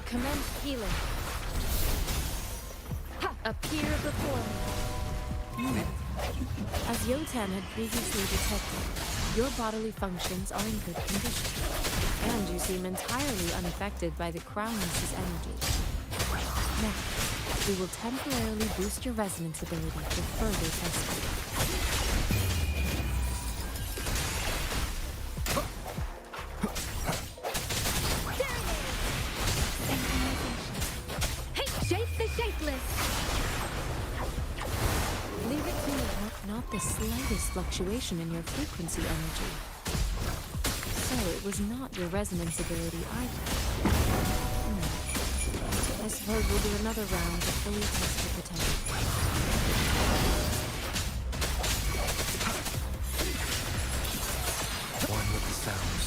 Commence healing. Appear before me. As Yotan had previously detected, your bodily functions are in good condition, and you seem entirely unaffected by the Crownless's energy. Now, we will temporarily boost your resonance ability for further testing. The slightest fluctuation in your frequency energy. So it was not your resonance ability either. I suppose we'll do another round to fully test your potential. One with the sounds.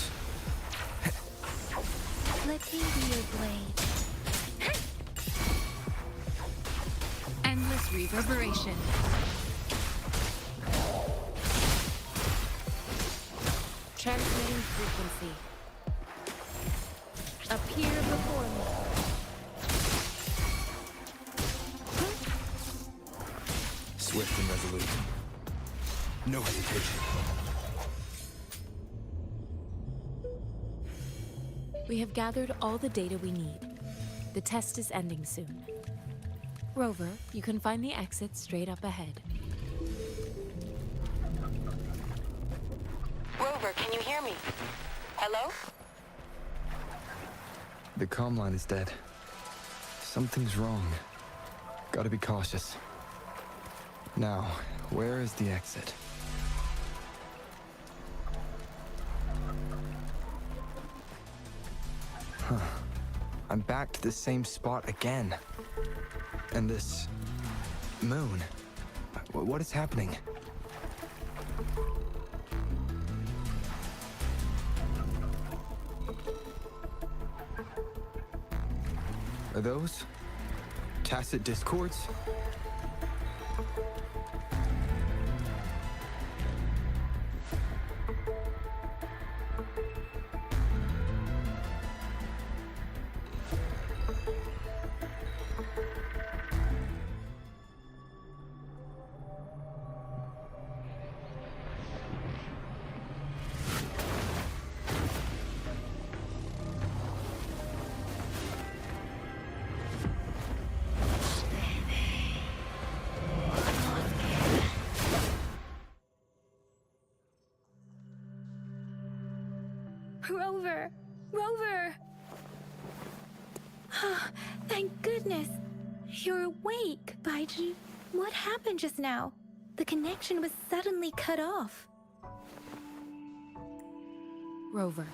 Let me be your blade. Endless reverberation. Transmitting frequency. Appear before me. Swift and resolute. No hesitation. We have gathered all the data we need. The test is ending soon. Rover, you can find the exit straight up ahead. Rover, can you hear me? Hello? The comm line is dead. Something's wrong. Gotta be cautious. Now, where is the exit? I'm back to the same spot again. And this moon. What is happening? Are those tacit discords? Rover! Rover! Thank goodness! You're awake, Baiji. What happened just now? The connection was suddenly cut off. Rover,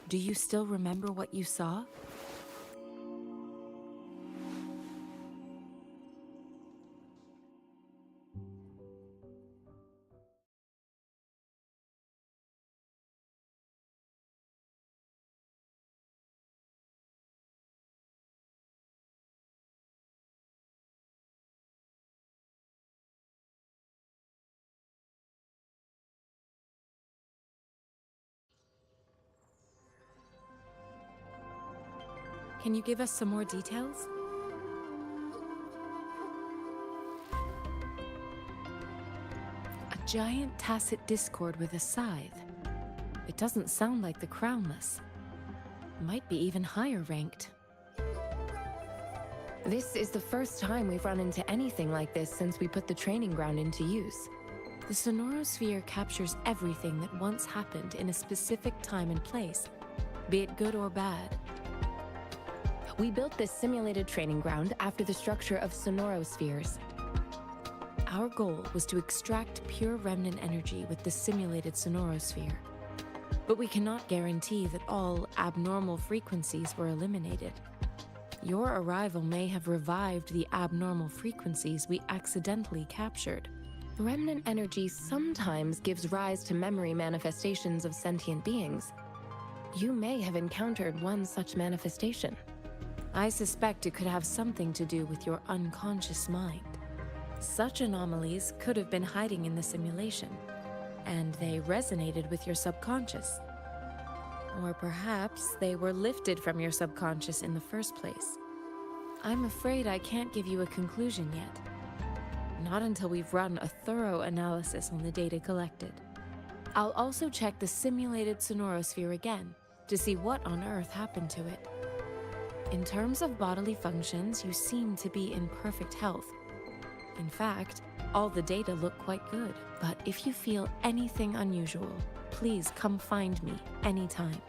do you still remember what you saw? Can you give us some more details? A giant tacit discord with a scythe. It doesn't sound like the Crownless. Might be even higher ranked. This is the first time we've run into anything like this since we put the training ground into use. The Sonorosphere captures everything that once happened in a specific time and place, be it good or bad. We built this simulated training ground after the structure of Sonorospheres. Our goal was to extract pure remnant energy with the simulated Sonorosphere. But we cannot guarantee that all abnormal frequencies were eliminated. Your arrival may have revived the abnormal frequencies we accidentally captured. Remnant energy sometimes gives rise to memory manifestations of sentient beings. You may have encountered one such manifestation. I suspect it could have something to do with your unconscious mind. Such anomalies could have been hiding in the simulation, and they resonated with your subconscious. Or perhaps they were lifted from your subconscious in the first place. I'm afraid I can't give you a conclusion yet. Not until we've run a thorough analysis on the data collected. I'll also check the simulated Sonorosphere again to see what on earth happened to it. In terms of bodily functions, you seem to be in perfect health. In fact, all the data look quite good. But if you feel anything unusual, please come find me anytime.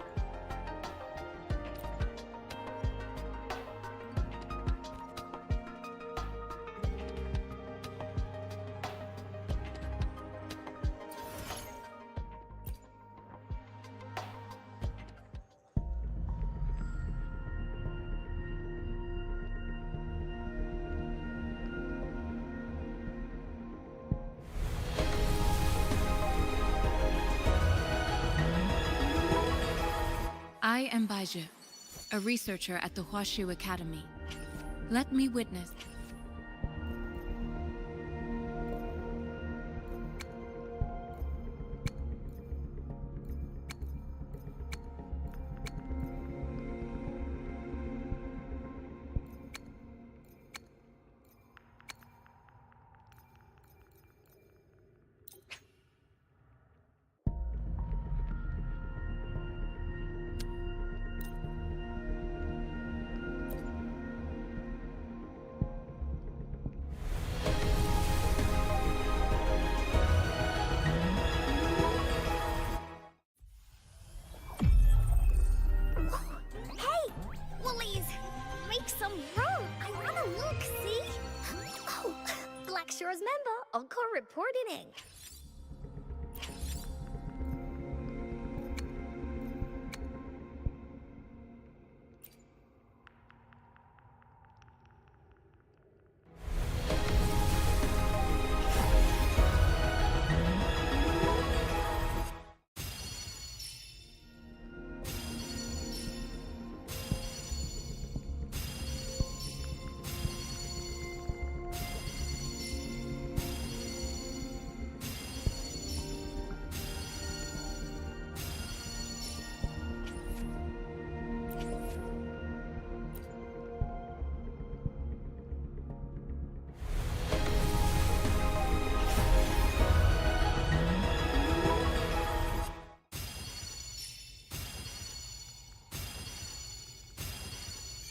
I am Baiju, a researcher at the Huashu Academy. Let me witness. Encore reporting.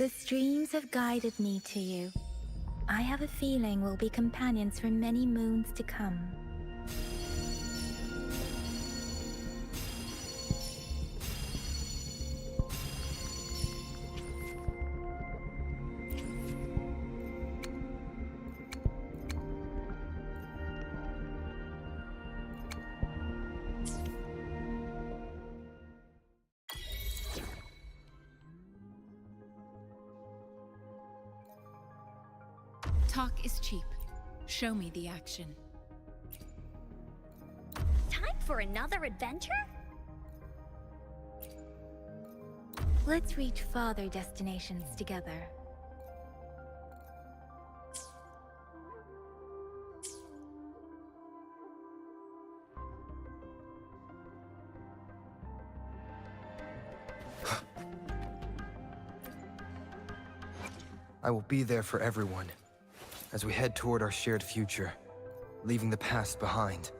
The streams have guided me to you. I have a feeling we'll be companions for many moons to come. Talk is cheap. Show me the action. Time for another adventure? Let's reach farther destinations together. I will be there for everyone, as we head toward our shared future, leaving the past behind.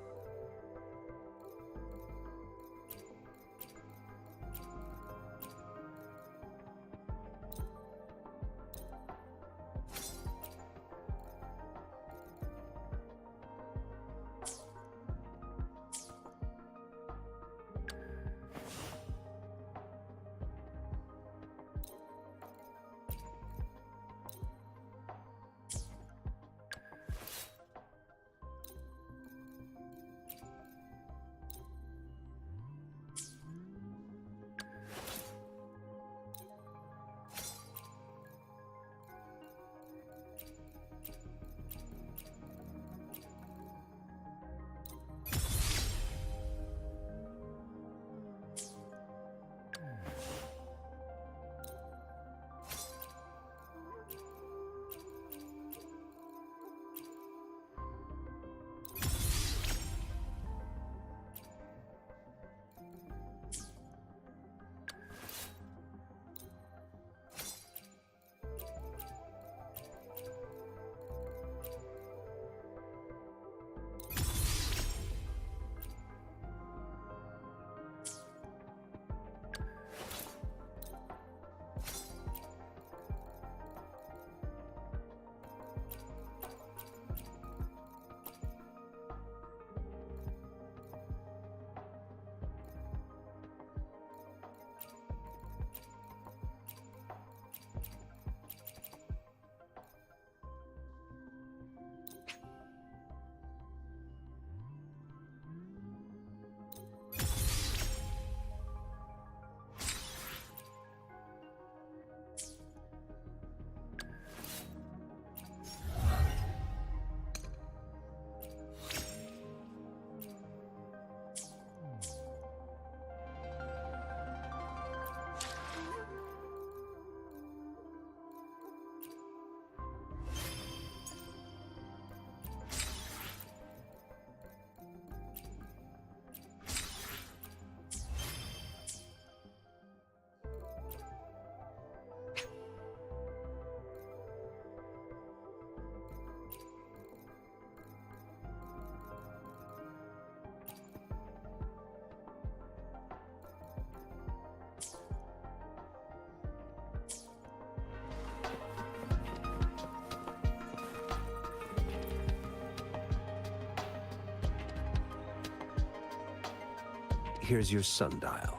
Here's your sundial,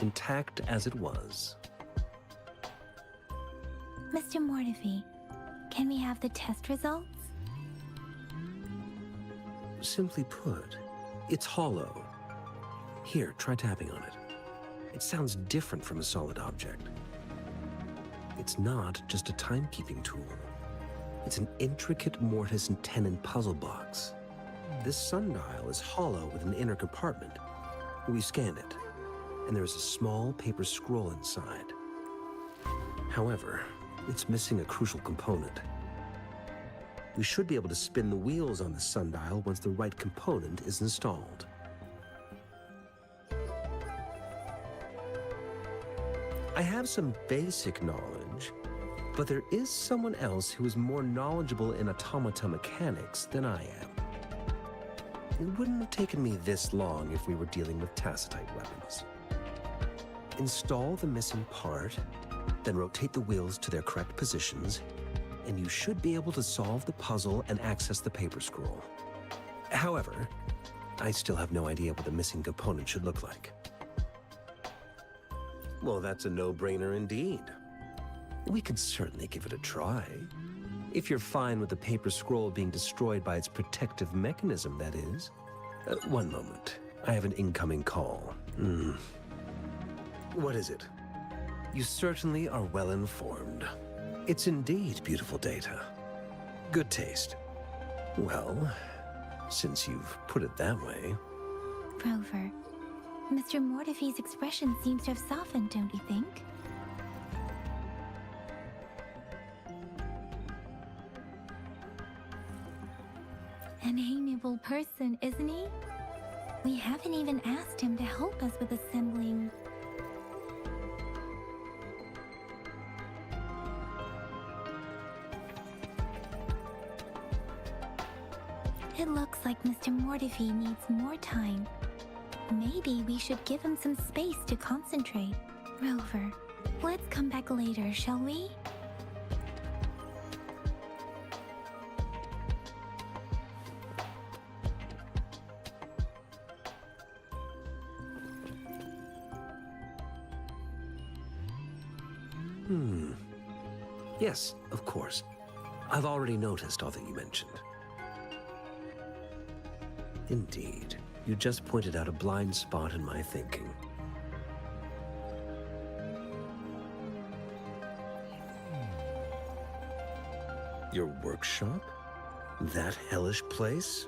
intact as it was. Mr. Mortefi, can we have the test results? Simply put, it's hollow. Here, try tapping on it. It sounds different from a solid object. It's not just a timekeeping tool. It's an intricate mortise and tenon puzzle box. This sundial is hollow with an inner compartment. We scanned it, and there is a small paper scroll inside. However, it's missing a crucial component. We should be able to spin the wheels on the sundial once the right component is installed. I have some basic knowledge, but there is someone else who is more knowledgeable in automata mechanics than I am. It wouldn't have taken me this long if we were dealing with tacitite weapons. Install the missing part, Then rotate the wheels to their correct positions, and you should be able to solve the puzzle and access the paper scroll. However, I still have no idea what the missing component should look like. Well, that's a no-brainer indeed. We could certainly give it a try. If you're fine with the paper scroll being destroyed by its protective mechanism, that is. One moment. I have an incoming call. What is it? You certainly are well informed. It's indeed beautiful data. Good taste. Well, since you've put it that way... Rover, Mr. Mortefi's expression seems to have softened, don't you think? An amiable person, isn't he? We haven't even asked him to help us with assembling... It looks like Mr. Mortefi needs more time. Maybe we should give him some space to concentrate. Rover, let's come back later, shall we? Yes, of course. I've already noticed all that you mentioned. Indeed. You just pointed out a blind spot in my thinking. Your workshop? That hellish place?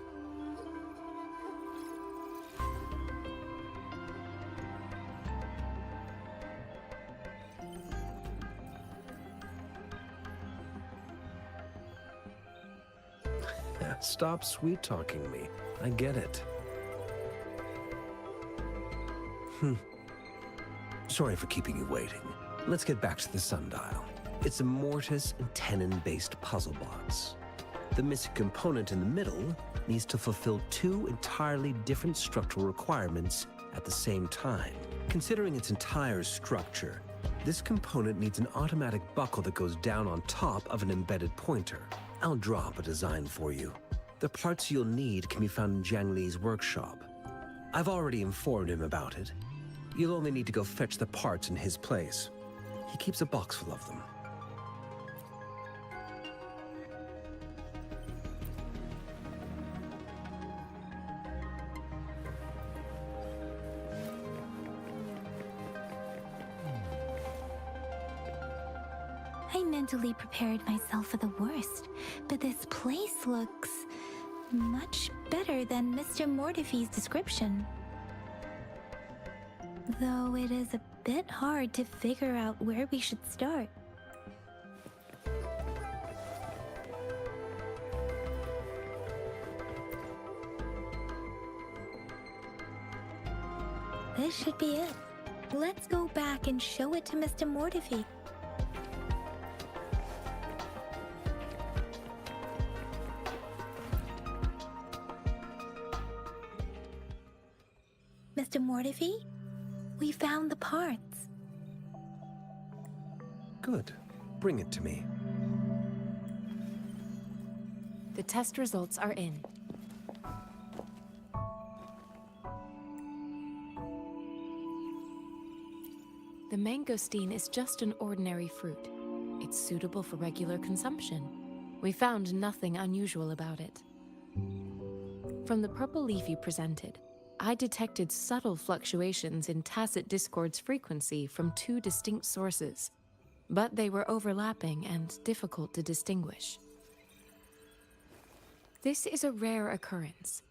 Stop sweet-talking me. I get it. Sorry for keeping you waiting. Let's get back to the sundial. It's a mortise and tenon-based puzzle box. The missing component in the middle needs to fulfill two entirely different structural requirements at the same time. Considering its entire structure, this component needs an automatic buckle that goes down on top of an embedded pointer. I'll draw up a design for you. The parts you'll need can be found in Jiang Li's workshop. I've already informed him about it. You'll only need to go fetch the parts in his place. He keeps a box full of them. I mentally prepared myself for the worst, but this place looks much better than Mr. Mortefi's description. Though it is a bit hard to figure out where we should start. This should be it. Let's go back and show it to Mr. Mortefi. Mr. Mortefi, we found the parts. Good. Bring it to me. The test results are in. The mangosteen is just an ordinary fruit. It's suitable for regular consumption. We found nothing unusual about it. From the purple leaf you presented, I detected subtle fluctuations in tacit discord's frequency from two distinct sources, but they were overlapping and difficult to distinguish. This is a rare occurrence.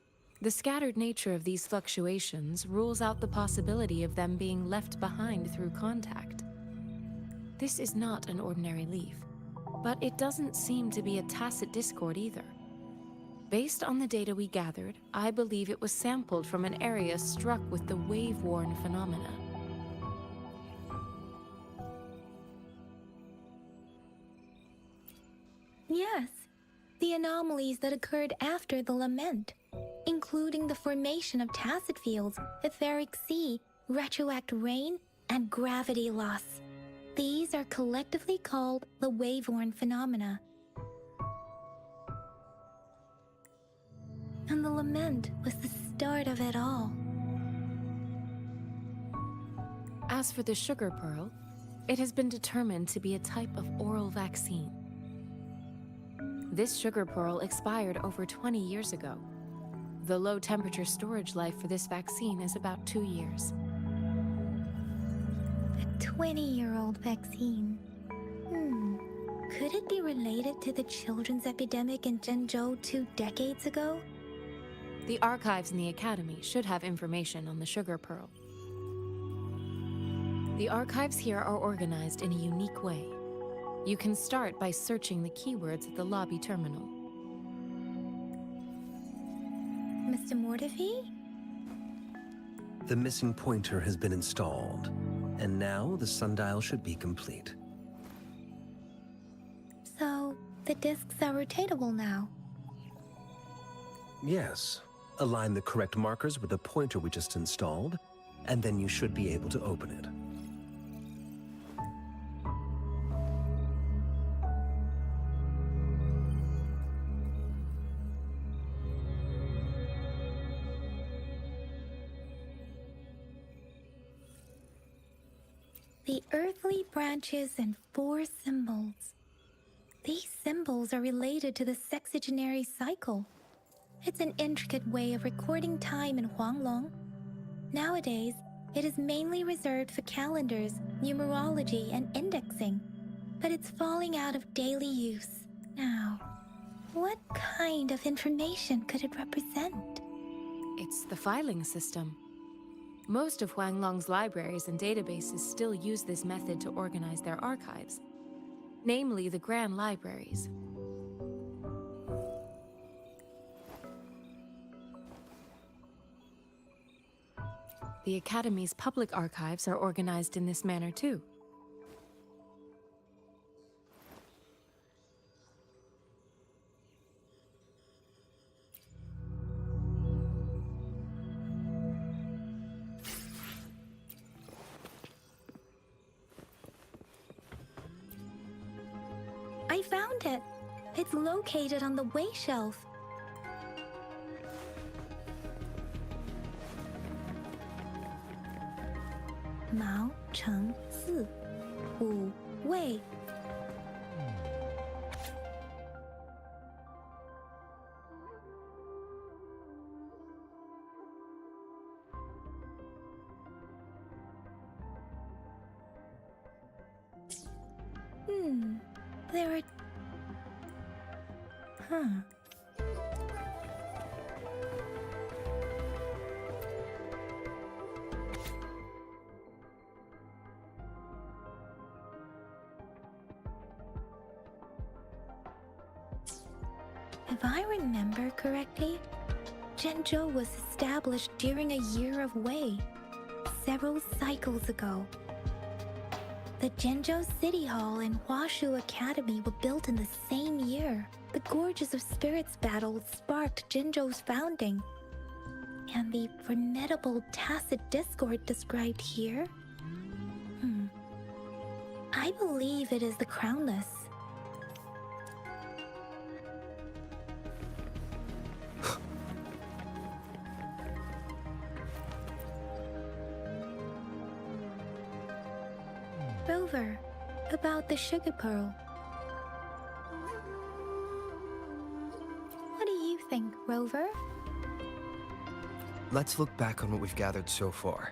The scattered nature of these fluctuations rules out the possibility of them being left behind through contact. This is not an ordinary leaf, but it doesn't seem to be a tacit discord either. Based on the data we gathered, I believe it was sampled from an area struck with the wave-worn phenomena. Yes, the anomalies that occurred after the lament, including the formation of tacit fields, etheric sea, retroact rain, and gravity loss. These are collectively called the Waveborn phenomena. And the lament was the start of it all. As for the sugar pearl, it has been determined to be a type of oral vaccine. This sugar pearl expired over 20 years ago. The low-temperature storage life for this vaccine is about 2 years. A 20-year-old vaccine. Could it be related to the children's epidemic in Zhengzhou 2 decades ago? The archives in the Academy should have information on the sugar pearl. The archives here are organized in a unique way. You can start by searching the keywords at the lobby terminal. Mr. Mortefi? The missing pointer has been installed, and now the sundial should be complete. So, the discs are rotatable now. Yes. Align the correct markers with the pointer we just installed, and then you should be able to open it. The earthly branches and 4 symbols. These symbols are related to the sexagenary cycle. It's an intricate way of recording time in Huanglong. Nowadays, it is mainly reserved for calendars, numerology, and indexing, but it's falling out of daily use. Now, what kind of information could it represent? It's the filing system. Most of Huanglong's libraries and databases still use this method to organize their archives, namely the Grand Libraries. The Academy's public archives are organized in this manner too. I found it. It's located on the way shelf. Mao Cheng Si, Wu Wei. There are... If I remember correctly, Zhengzhou was established during a year of Wei, several cycles ago. The Zhengzhou City Hall and Huashu Academy were built in the same year. The Gorges of Spirits battle sparked Zhengzhou's founding. And the formidable tacit discord described here? I believe it is the Crownless. Rover, about the sugar pearl. What do you think, Rover? Let's look back on what we've gathered so far.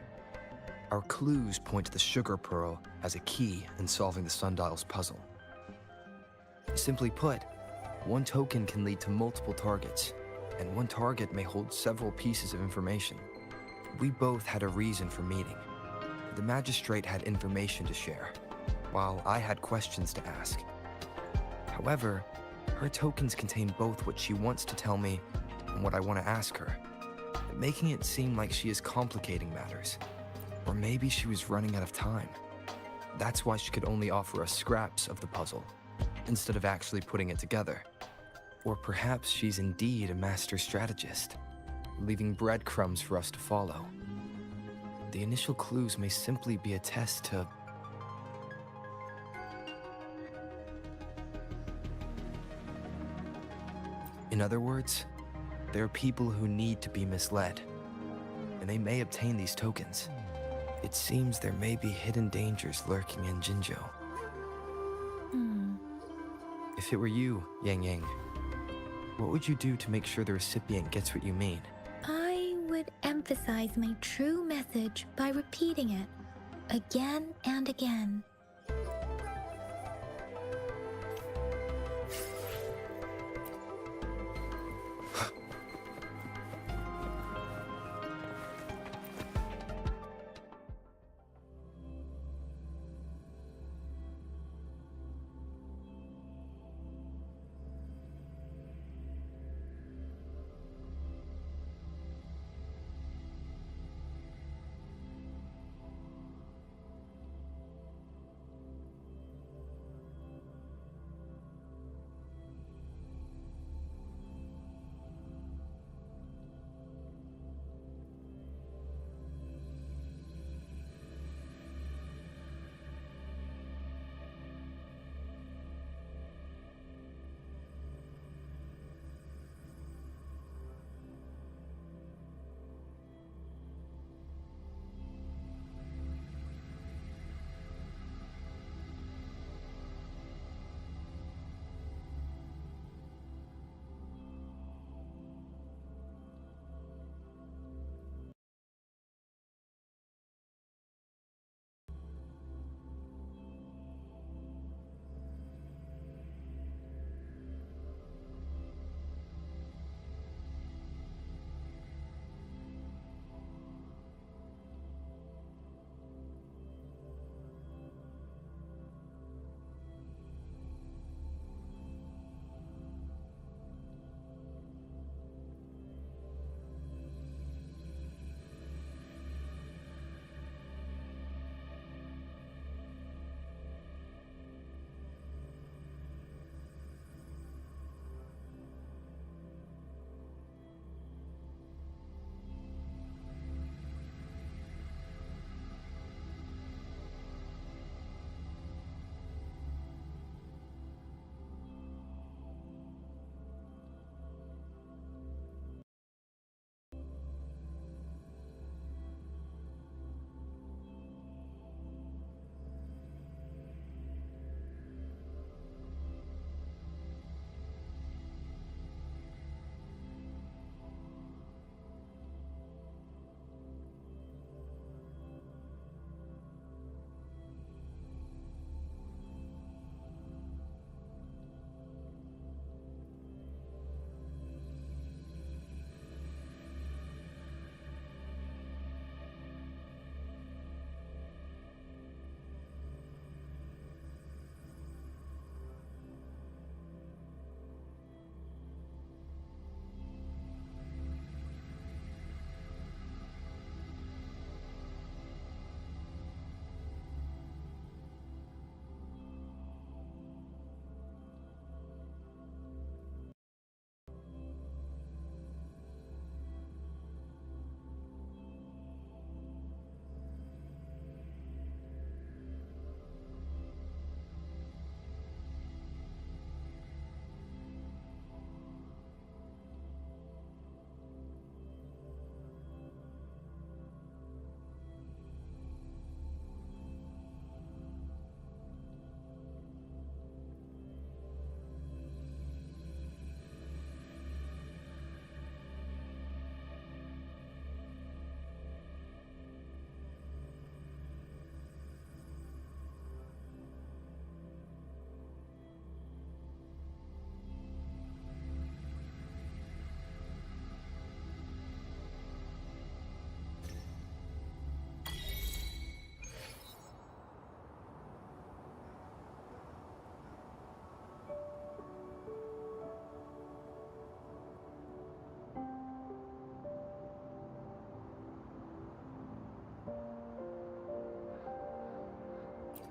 Our clues point to the sugar pearl as a key in solving the sundial's puzzle. Simply put, one token can lead to multiple targets, and one target may hold several pieces of information. We both had a reason for meeting. The magistrate had information to share, while I had questions to ask. However, her tokens contain both what she wants to tell me and what I want to ask her, making it seem like she is complicating matters. Or maybe she was running out of time. That's why she could only offer us scraps of the puzzle, instead of actually putting it together. Or perhaps she's indeed a master strategist, leaving breadcrumbs for us to follow. The initial clues may simply be a test to... In other words, there are people who need to be misled, and they may obtain these tokens. It seems there may be hidden dangers lurking in Jinzhou. If it were you, Yang Yang, what would you do to make sure the recipient gets what you mean? I would emphasize my true message by repeating it again and again.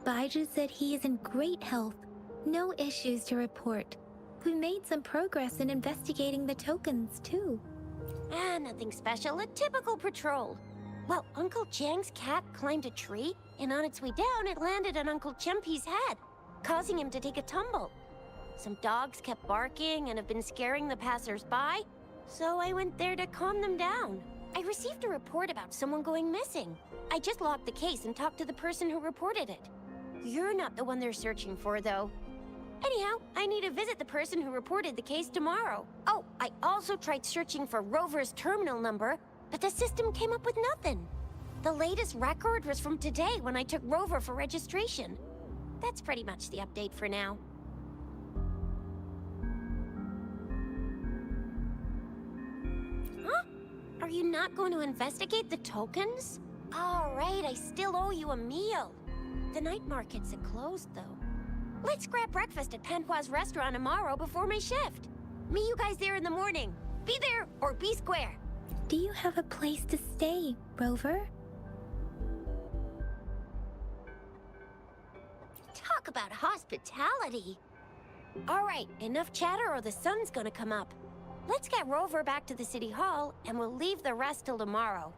Baiju said he is in great health, no issues to report. We made some progress in investigating the tokens, too. Nothing special, a typical patrol. Well, Uncle Chang's cat climbed a tree, and on its way down, it landed on Uncle Chempi's head, causing him to take a tumble. Some dogs kept barking and have been scaring the passers-by, so I went there to calm them down. I received a report about someone going missing. I just logged the case and talked to the person who reported it. You're not the one they're searching for, though. Anyhow, I need to visit the person who reported the case tomorrow. Oh, I also tried searching for Rover's terminal number, but the system came up with nothing. The latest record was from today when I took Rover for registration. That's pretty much the update for now. Huh? Are you not going to investigate the tokens? All right, I still owe you a meal. The night markets are closed, though. Let's grab breakfast at Panhua's restaurant tomorrow before my shift. Meet you guys there in the morning. Be there or be square. Do you have a place to stay, Rover? Talk about hospitality. All right, enough chatter or the sun's gonna come up. Let's get Rover back to the city hall and we'll leave the rest till tomorrow.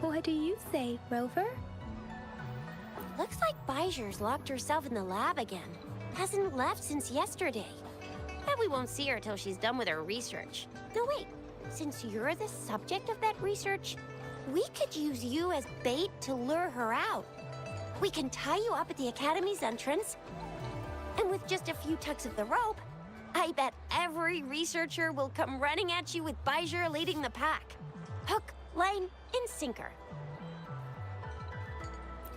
What do you say, Rover? Looks like Bijou's locked herself in the lab again. Hasn't left since yesterday. Bet we won't see her till she's done with her research. No, wait. Since you're the subject of that research, we could use you as bait to lure her out. We can tie you up at the Academy's entrance, and with just a few tugs of the rope, I bet every researcher will come running at you with Bijou leading the pack. Hook, line, and sinker.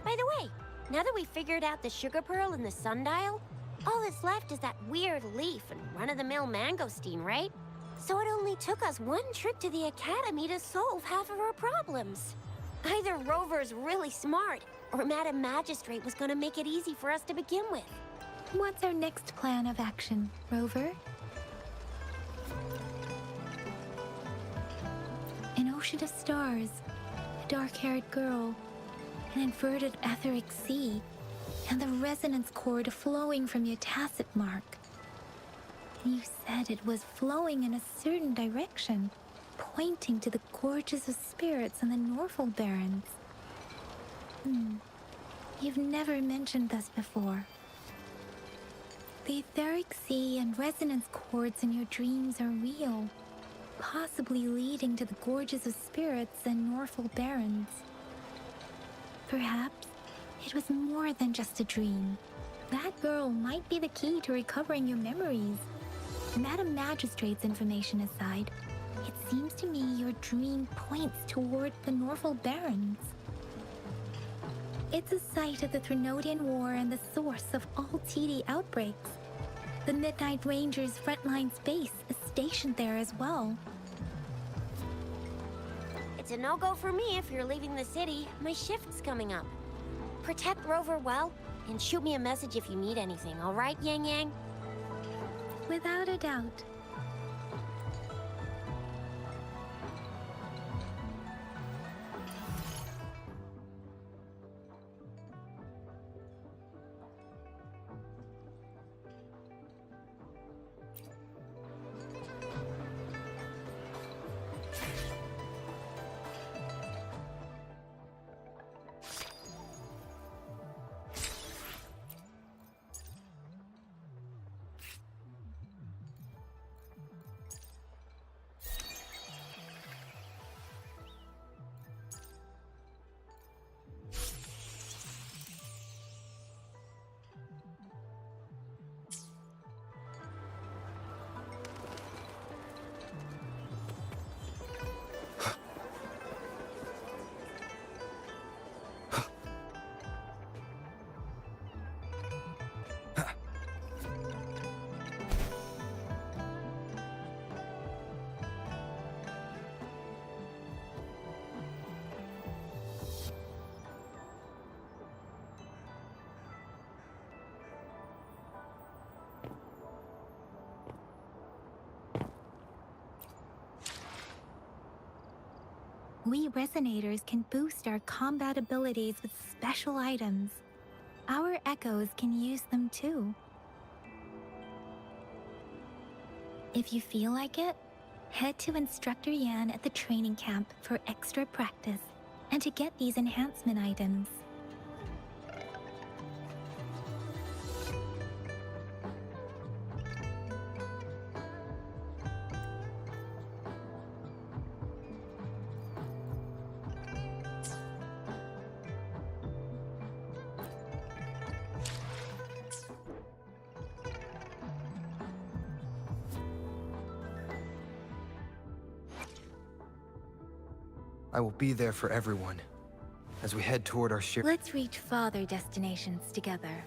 By the way, now that we've figured out the sugar pearl and the sundial, all that's left is that weird leaf and run-of-the-mill mangosteen, right? So it only took us one trip to the Academy to solve half of our problems. Either Rover's really smart, or Madam Magistrate was gonna make it easy for us to begin with. What's our next plan of action, Rover? An ocean of stars, a dark-haired girl, an inverted etheric sea, and the resonance cord flowing from your tacit mark. You said it was flowing in a certain direction, pointing to the gorges of spirits and the Norfolk Barrens. You've never mentioned this before. The etheric sea and resonance cords in your dreams are real, possibly leading to the gorges of spirits and Norfolk Barrens. Perhaps it was more than just a dream. That girl might be the key to recovering your memories. Madam Magistrate's information aside, it seems to me your dream points toward the Norval Barrens. It's a site of the Threnodian War and the source of all TD outbreaks. The Midnight Rangers' frontline base is stationed there as well. It's a no-go for me if you're leaving the city. My shift's coming up. Protect Rover well, and shoot me a message if you need anything, all right, Yang Yang? Without a doubt. We Resonators can boost our combat abilities with special items. Our Echoes can use them too. If you feel like it, head to Instructor Yan at the training camp for extra practice and to get these enhancement items. I will be there for everyone as we head toward our shared... Let's reach farther destinations together.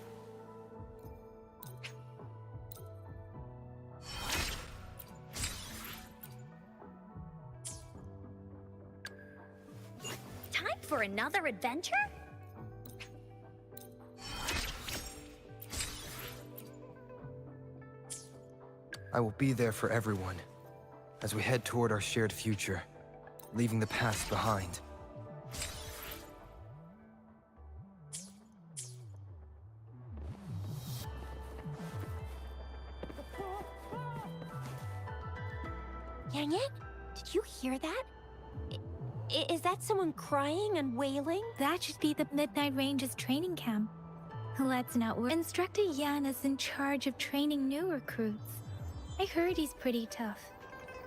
Time for another adventure? I will be there for everyone as we head toward our shared future, leaving the past behind. Yang Yang, did you hear that? Is that someone crying and wailing? That should be the Midnight Range's training camp. Let's not worry. Instructor Yan is in charge of training new recruits. I heard he's pretty tough,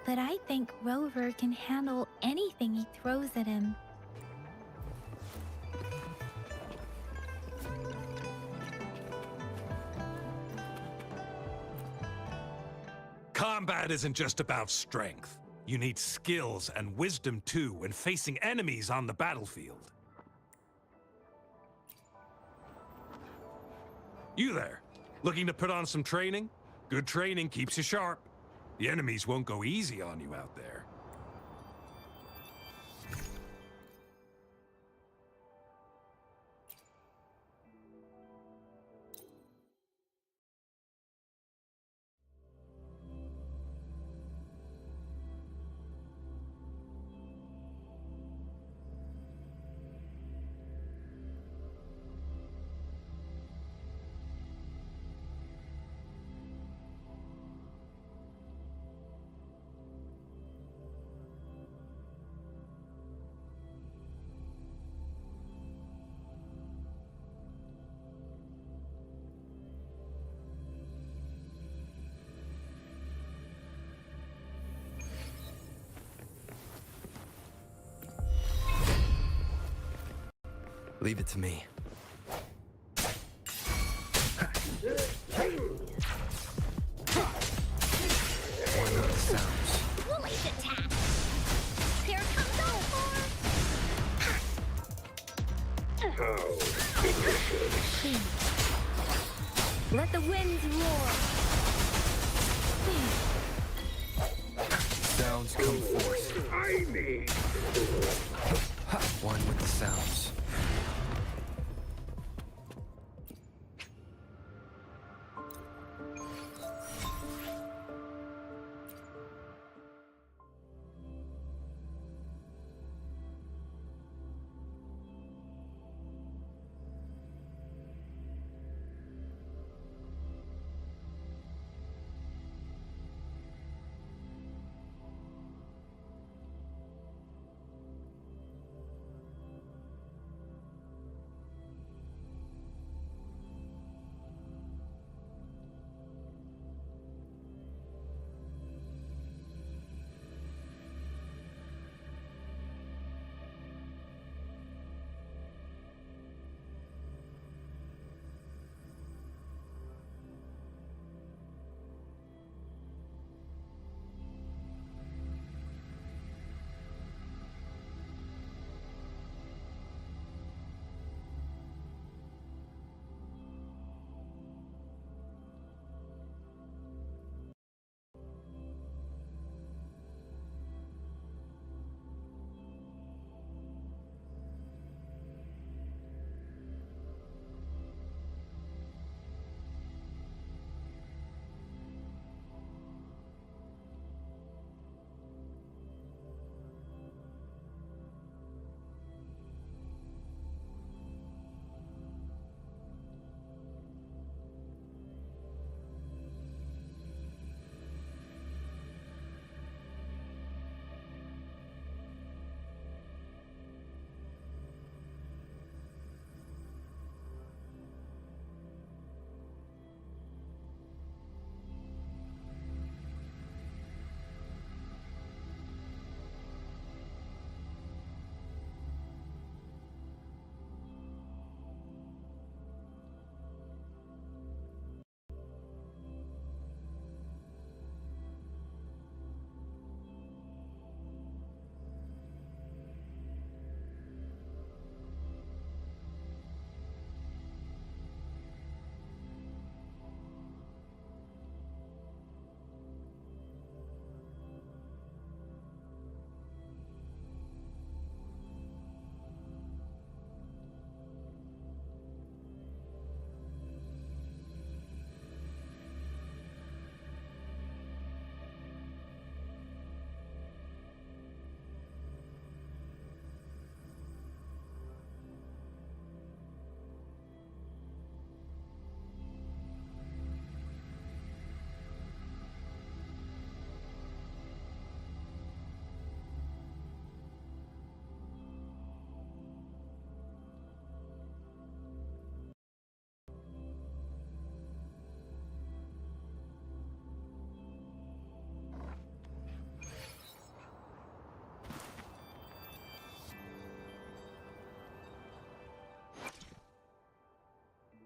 but I think Rover can handle anything he throws at him. Combat isn't just about strength. You need skills and wisdom too when facing enemies on the battlefield. You there, looking to put on some training? Good training keeps you sharp. The enemies won't go easy on you out there. Leave it to me. Let the winds roar. Sounds come forth. One with the sounds.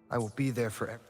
I will be there forever.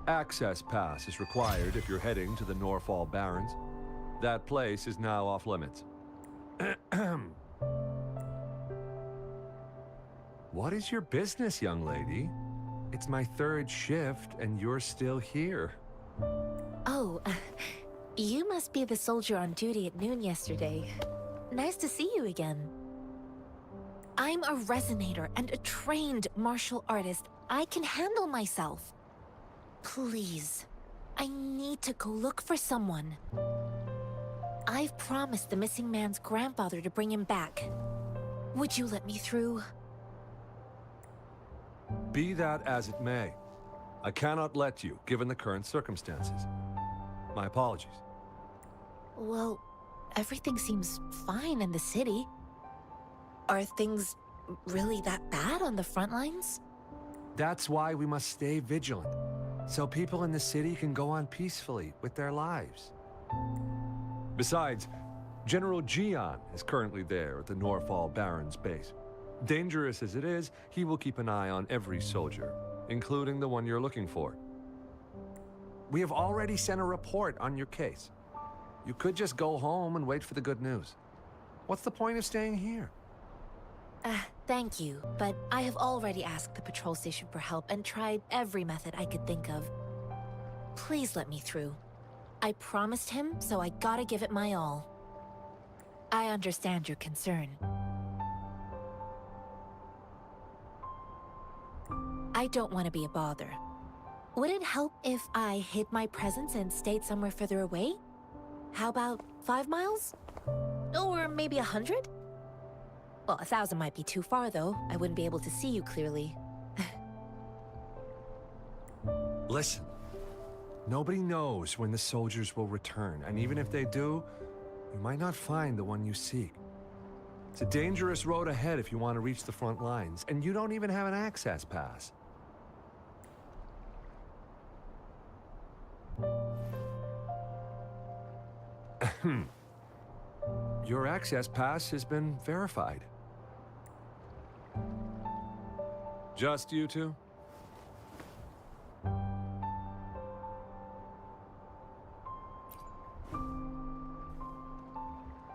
Access pass is required if you're heading to the Norfall Barrens. That place is now off limits. What is your business, young lady? It's my third shift, and you're still here. Oh, you must be the soldier on duty at noon yesterday. Nice to see you again. I'm a resonator and a trained martial artist. I can handle myself. Please, I need to go look for someone. I've promised the missing man's grandfather to bring him back. Would you let me through? Be that as it may, I cannot let you, given the current circumstances. My apologies. Well, everything seems fine in the city. Are things really that bad on the front lines? That's why we must stay vigilant, so people in the city can go on peacefully with their lives. Besides, General Jian is currently there at the Norfall Barons base. Dangerous as it is, he will keep an eye on every soldier, including the one you're looking for. We have already sent a report on your case. You could just go home and wait for the good news. What's the point of staying here? Thank you, but I have already asked the patrol station for help and tried every method I could think of. Please let me through. I promised him, so I gotta give it my all. I understand your concern. I don't want to be a bother. Would it help if I hid my presence and stayed somewhere further away? How about 5 miles? Or maybe 100? Well, 1,000 might be too far, though. I wouldn't be able to see you clearly. Listen, nobody knows when the soldiers will return, and even if they do, you might not find the one you seek. It's a dangerous road ahead if you want to reach the front lines, and you don't even have an access pass. Your access pass has been verified. Just you two?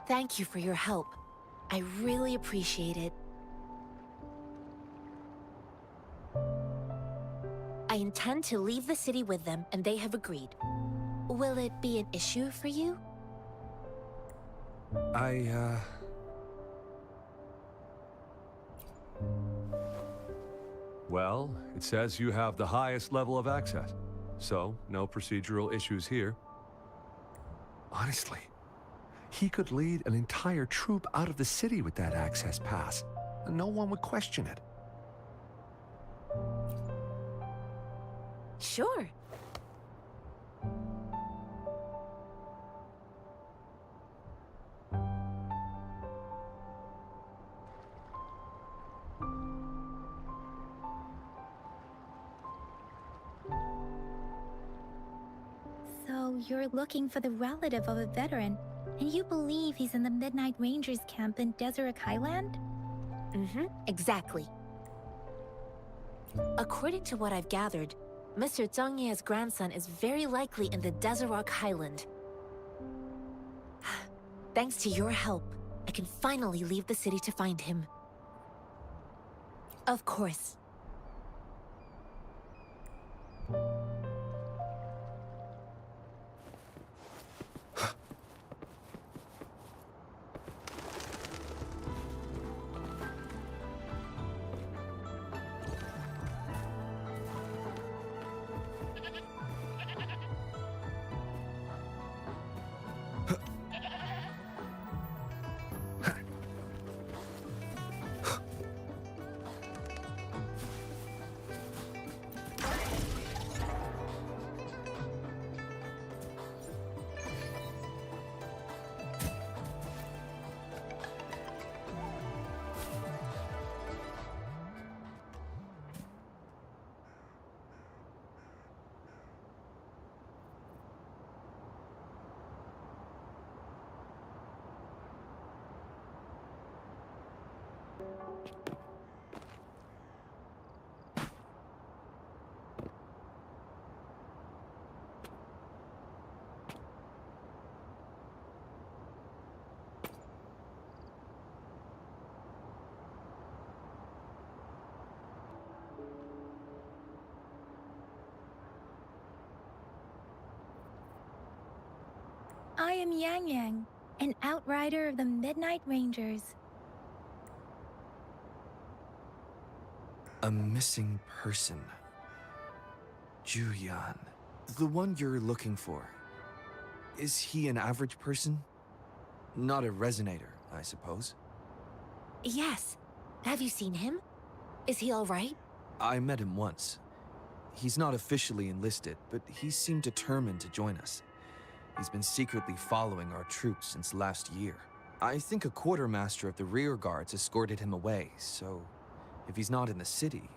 Thank you for your help. I really appreciate it. I intend to leave the city with them, and they have agreed. Will it be an issue for you? Well, it says you have the highest level of access, so no procedural issues here. Honestly, he could lead an entire troop out of the city with that access pass, and no one would question it. Sure. So you're looking for the relative of a veteran, and you believe he's in the Midnight Rangers camp in Deseret Highland? Exactly. According to what I've gathered, Mr. Zhang Ye's grandson is very likely in the Deseret Highland. Thanks to your help, I can finally leave the city to find him. Of course. I am Yang Yang, an outrider of the Midnight Rangers. A missing person. Juyan. The one you're looking for. Is he an average person? Not a resonator, I suppose. Yes. Have you seen him? Is he all right? I met him once. He's not officially enlisted, but he seemed determined to join us. He's been secretly following our troops since last year. I think a quartermaster of the rear guards escorted him away, so if he's not in the city...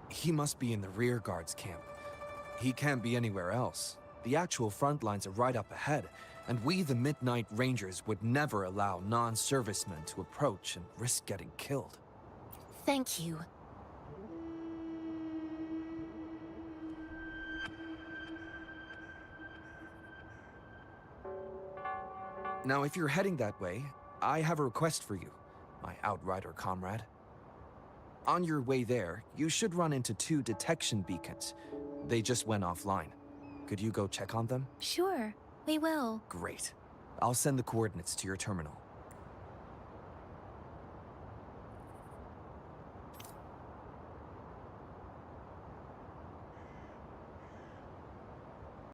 He must be in the rear guards camp. He can't be anywhere else. The actual front lines are right up ahead, and we, the Midnight Rangers, would never allow non-servicemen to approach and risk getting killed. Thank you. Now, if you're heading that way, I have a request for you, my Outrider comrade. On your way there, you should run into 2 detection beacons. They just went offline. Could you go check on them? Sure, we will. Great. I'll send the coordinates to your terminal.